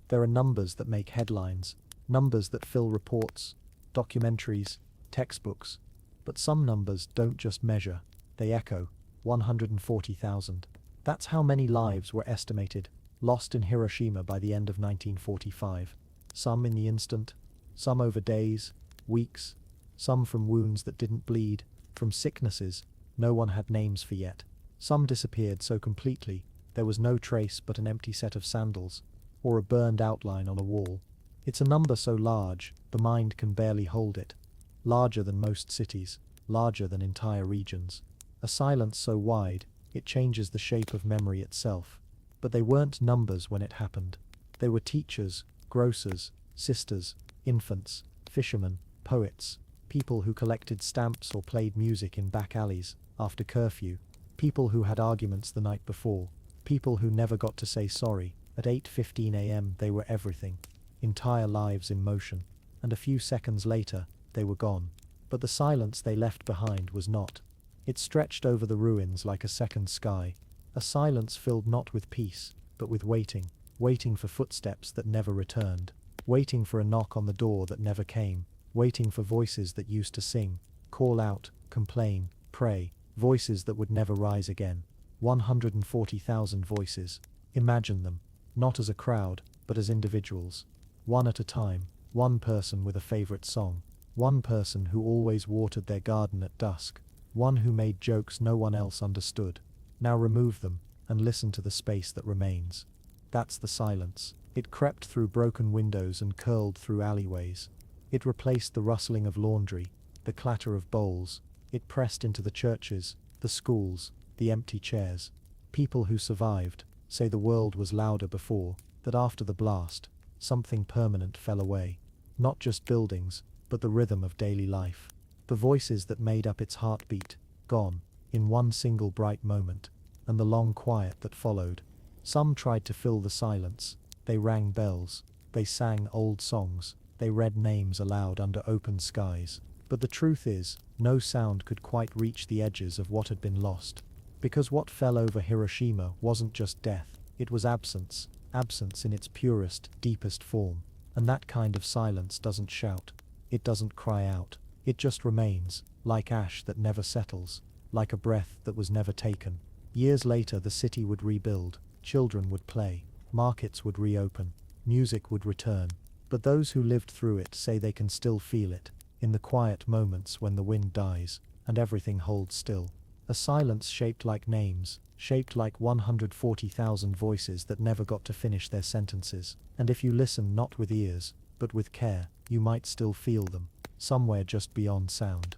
There are numbers that make headlines, numbers that fill reports, documentaries, textbooks. But some numbers don't just measure, they echo. 140,000. That's how many lives were estimated, lost in Hiroshima by the end of 1945. Some in the instant, some over days, weeks, some from wounds that didn't bleed, from sicknesses no one had names for yet. Some disappeared so completely, there was no trace but an empty set of sandals, or a burned outline on a wall. It's a number so large, the mind can barely hold it. Larger than most cities, larger than entire regions. A silence so wide, it changes the shape of memory itself. But they weren't numbers when it happened. They were teachers, grocers, sisters, infants, fishermen, poets, people who collected stamps or played music in back alleys, after curfew, people who had arguments the night before, people who never got to say sorry. At 8:15 a.m. they were everything, entire lives in motion, and a few seconds later, they were gone. But the silence they left behind was not. It stretched over the ruins like a second sky, a silence filled not with peace, but with waiting, waiting for footsteps that never returned, waiting for a knock on the door that never came, waiting for voices that used to sing, call out, complain, pray, voices that would never rise again. 140,000 voices. Imagine them, not as a crowd, but as individuals. One at a time, one person with a favorite song, one person who always watered their garden at dusk, one who made jokes no one else understood. Now remove them, and listen to the space that remains. That's the silence. It crept through broken windows and curled through alleyways. It replaced the rustling of laundry, the clatter of bowls. It pressed into the churches, the schools, the empty chairs. People who survived say the world was louder before, that after the blast, something permanent fell away. Not just buildings, but the rhythm of daily life. The voices that made up its heartbeat, gone, in one single bright moment, and the long quiet that followed. Some tried to fill the silence. They rang bells. They sang old songs. They read names aloud under open skies. But the truth is, no sound could quite reach the edges of what had been lost. Because what fell over Hiroshima wasn't just death, it was absence, absence in its purest, deepest form. And that kind of silence doesn't shout. It doesn't cry out. It just remains, like ash that never settles, like a breath that was never taken. Years later the city would rebuild, children would play, markets would reopen, music would return. But those who lived through it say they can still feel it, in the quiet moments when the wind dies, and everything holds still. A silence shaped like names, shaped like 140,000 voices that never got to finish their sentences. And if you listen not with ears, but with care, you might still feel them, somewhere just beyond sound.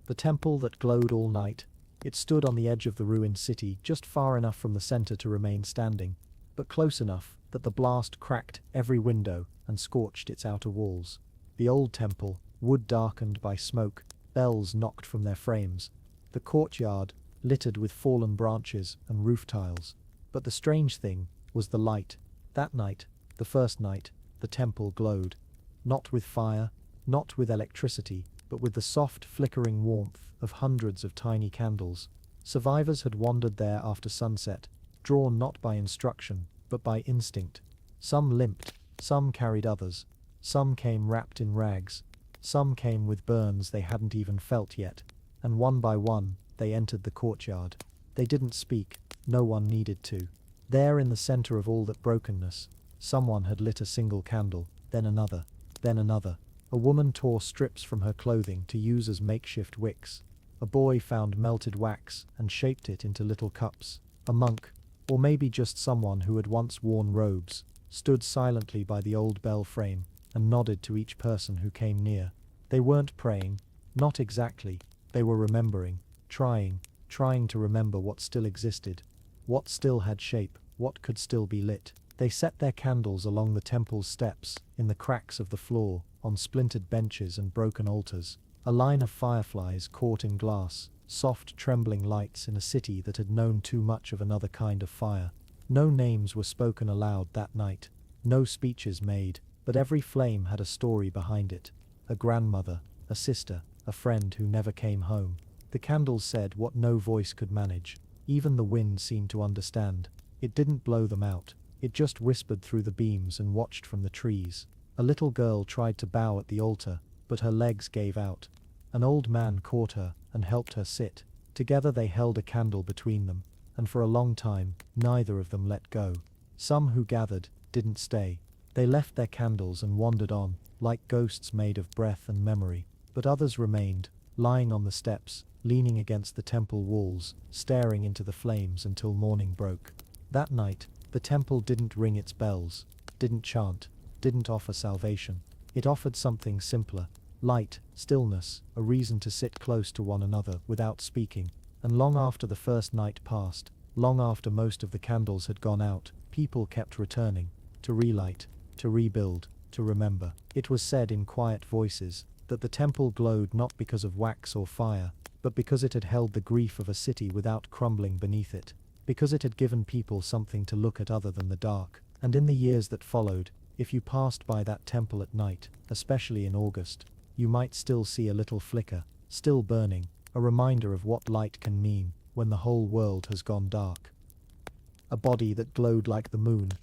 The temple that glowed all night, it stood on the edge of the ruined city, just far enough from the center to remain standing, but close enough that the blast cracked every window and scorched its outer walls. The old temple, wood darkened by smoke, bells knocked from their frames, the courtyard littered with fallen branches and roof tiles. But the strange thing was the light. That night, the first night, the temple glowed. Not with fire, not with electricity, but with the soft flickering warmth of hundreds of tiny candles. Survivors had wandered there after sunset, drawn not by instruction, but by instinct. Some limped, some carried others, some came wrapped in rags, some came with burns they hadn't even felt yet, and one by one, they entered the courtyard. They didn't speak, no one needed to. There in the center of all that brokenness, someone had lit a single candle, then another, then another. A woman tore strips from her clothing to use as makeshift wicks. A boy found melted wax and shaped it into little cups. A monk, or maybe just someone who had once worn robes, stood silently by the old bell frame and nodded to each person who came near. They weren't praying, not exactly, they were remembering, trying to remember what still existed, what still had shape, what could still be lit. They set their candles along the temple's steps, in the cracks of the floor, on splintered benches and broken altars. A line of fireflies caught in glass, soft trembling lights in a city that had known too much of another kind of fire. No names were spoken aloud that night, no speeches made, but every flame had a story behind it. A grandmother, a sister, a friend who never came home. The candles said what no voice could manage. Even the wind seemed to understand. It didn't blow them out. It just whispered through the beams and watched from the trees. A little girl tried to bow at the altar, but her legs gave out. An old man caught her and helped her sit. Together they held a candle between them, and for a long time, neither of them let go. Some who gathered didn't stay. They left their candles and wandered on, like ghosts made of breath and memory. But others remained, lying on the steps, leaning against the temple walls, staring into the flames until morning broke. That night, the temple didn't ring its bells, didn't chant, didn't offer salvation. It offered something simpler: light, stillness, a reason to sit close to one another without speaking. And long after the first night passed, long after most of the candles had gone out, people kept returning, to relight, to rebuild, to remember. It was said in quiet voices that the temple glowed not because of wax or fire, but because it had held the grief of a city without crumbling beneath it, because it had given people something to look at other than the dark. And in the years that followed, if you passed by that temple at night, especially in August, you might still see a little flicker, still burning, a reminder of what light can mean when the whole world has gone dark. A body that glowed like the moon.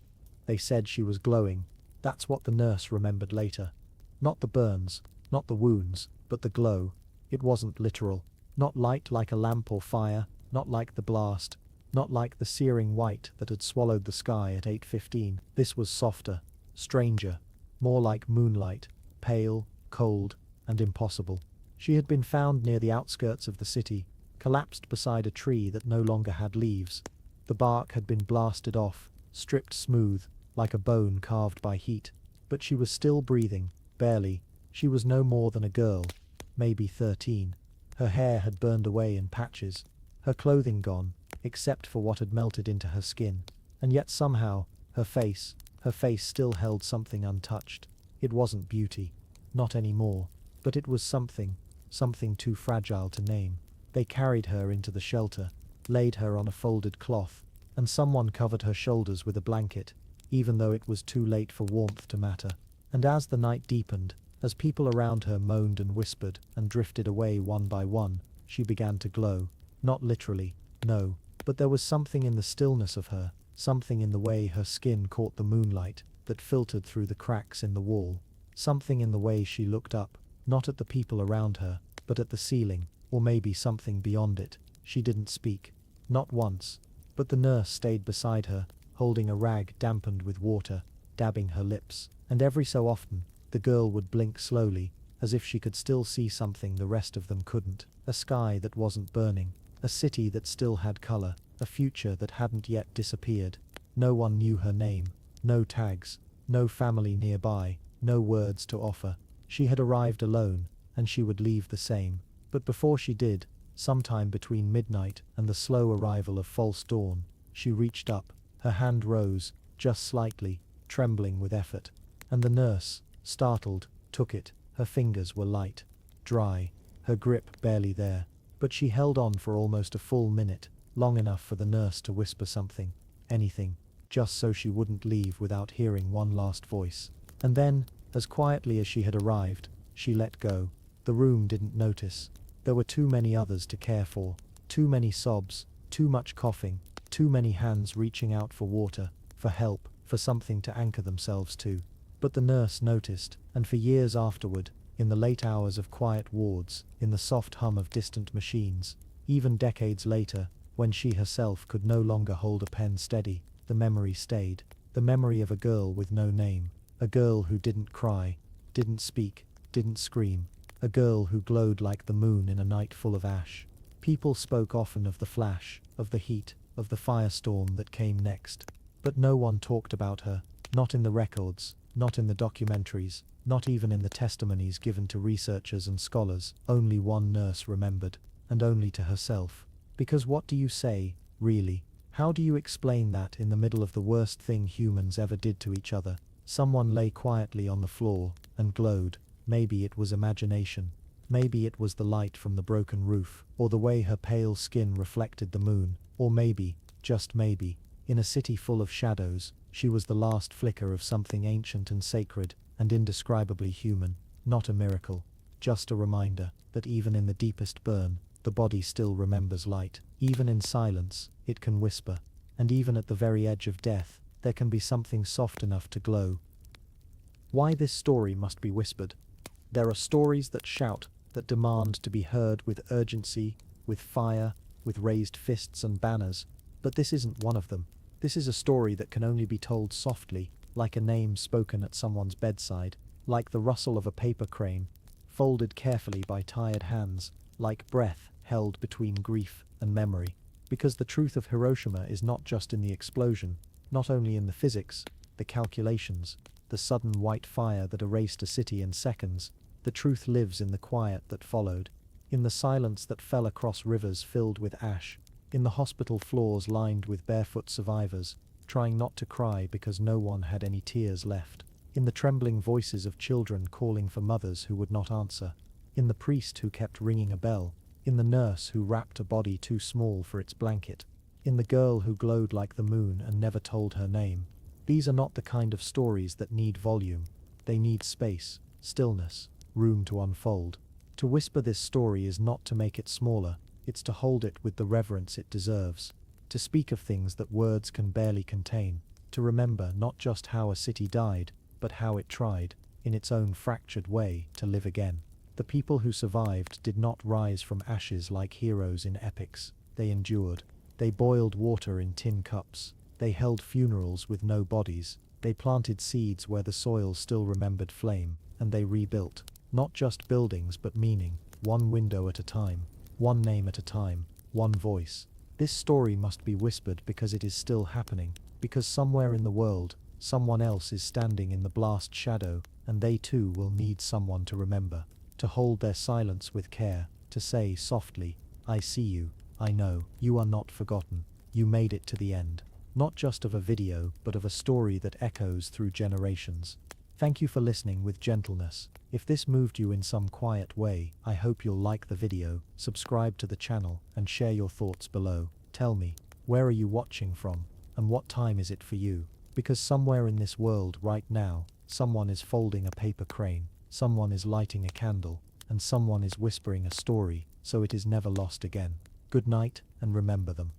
They said she was glowing. That's what the nurse remembered later. Not the burns, not the wounds, but the glow. It wasn't literal. Not light like a lamp or fire, not like the blast, not like the searing white that had swallowed the sky at 8:15. This was softer, stranger, more like moonlight, pale, cold, and impossible. She had been found near the outskirts of the city, collapsed beside a tree that no longer had leaves. The bark had been blasted off, stripped smooth, like a bone carved by heat. But she was still breathing, barely. She was no more than a girl, maybe 13. Her hair had burned away in patches, her clothing gone, except for what had melted into her skin. And yet somehow, her face still held something untouched. It wasn't beauty, not anymore, but it was something too fragile to name. They carried her into the shelter, laid her on a folded cloth, and someone covered her shoulders with a blanket, even though it was too late for warmth to matter. And as the night deepened, as people around her moaned and whispered and drifted away one by one, she began to glow. Not literally, No, but there was something in the stillness of her, something in the way her skin caught the moonlight that filtered through the cracks in the wall, something in the way she looked up, not at the people around her, but at the ceiling, or maybe something beyond it. She didn't speak. Not once. But the nurse stayed beside her, holding a rag dampened with water, dabbing her lips, and every so often, the girl would blink slowly, as if she could still see something the rest of them couldn't. A sky that wasn't burning, a city that still had color, a future that hadn't yet disappeared. No one knew her name, no tags, no family nearby, no words to offer. She had arrived alone, and she would leave the same. But before she did, sometime between midnight and the slow arrival of false dawn, she reached up, her hand rose, just slightly, trembling with effort. And the nurse, startled, took it. Her fingers were light, dry, her grip barely there. But she held on for almost a full minute, long enough for the nurse to whisper something, anything, just so she wouldn't leave without hearing one last voice. And then, as quietly as she had arrived, she let go. The room didn't notice. There were too many others to care for, too many sobs, too much coughing, too many hands reaching out for water, for help, for something to anchor themselves to. But the nurse noticed, and for years afterward, in the late hours of quiet wards, in the soft hum of distant machines, even decades later, when she herself could no longer hold a pen steady, the memory stayed. The memory of a girl with no name, a girl who didn't cry, didn't speak, didn't scream, a girl who glowed like the moon in a night full of ash. People spoke often of the flash, of the heat, of the firestorm that came next. But no one talked about her, not in the records, not in the documentaries, not even in the testimonies given to researchers and scholars. Only one nurse remembered, and only to herself. Because what do you say, really? How do you explain that in the middle of the worst thing humans ever did to each other? Someone lay quietly on the floor, and glowed. Maybe it was imagination. Maybe it was the light from the broken roof, or the way her pale skin reflected the moon, or maybe, just maybe, in a city full of shadows, she was the last flicker of something ancient and sacred, and indescribably human. Not a miracle, just a reminder that even in the deepest burn, the body still remembers light. Even in silence, it can whisper, and even at the very edge of death, there can be something soft enough to glow. Why this story must be whispered? There are stories that shout, that demand to be heard with urgency, with fire, with raised fists and banners, but this isn't one of them. This is a story that can only be told softly, like a name spoken at someone's bedside, like the rustle of a paper crane, folded carefully by tired hands, like breath held between grief and memory. Because the truth of Hiroshima is not just in the explosion, not only in the physics, the calculations, the sudden white fire that erased a city in seconds. The truth lives in the quiet that followed, in the silence that fell across rivers filled with ash, in the hospital floors lined with barefoot survivors, trying not to cry because no one had any tears left, in the trembling voices of children calling for mothers who would not answer, in the priest who kept ringing a bell, in the nurse who wrapped a body too small for its blanket, in the girl who glowed like the moon and never told her name. These are not the kind of stories that need volume. They need space, stillness, room to unfold. To whisper this story is not to make it smaller, it's to hold it with the reverence it deserves. To speak of things that words can barely contain. To remember not just how a city died, but how it tried, in its own fractured way, to live again. The people who survived did not rise from ashes like heroes in epics. They endured. They boiled water in tin cups. They held funerals with no bodies. They planted seeds where the soil still remembered flame, and they rebuilt. Not just buildings but meaning, one window at a time, one name at a time, one voice. This story must be whispered because it is still happening, because somewhere in the world, someone else is standing in the blast shadow, and they too will need someone to remember, to hold their silence with care, to say softly, I see you, I know, you are not forgotten, you made it to the end. Not just of a video, but of a story that echoes through generations. Thank you for listening with gentleness. If this moved you in some quiet way, I hope you'll like the video, subscribe to the channel, and share your thoughts below. Tell me, where are you watching from, and what time is it for you? Because somewhere in this world right now, someone is folding a paper crane, someone is lighting a candle, and someone is whispering a story, so it is never lost again. Good night, and remember them.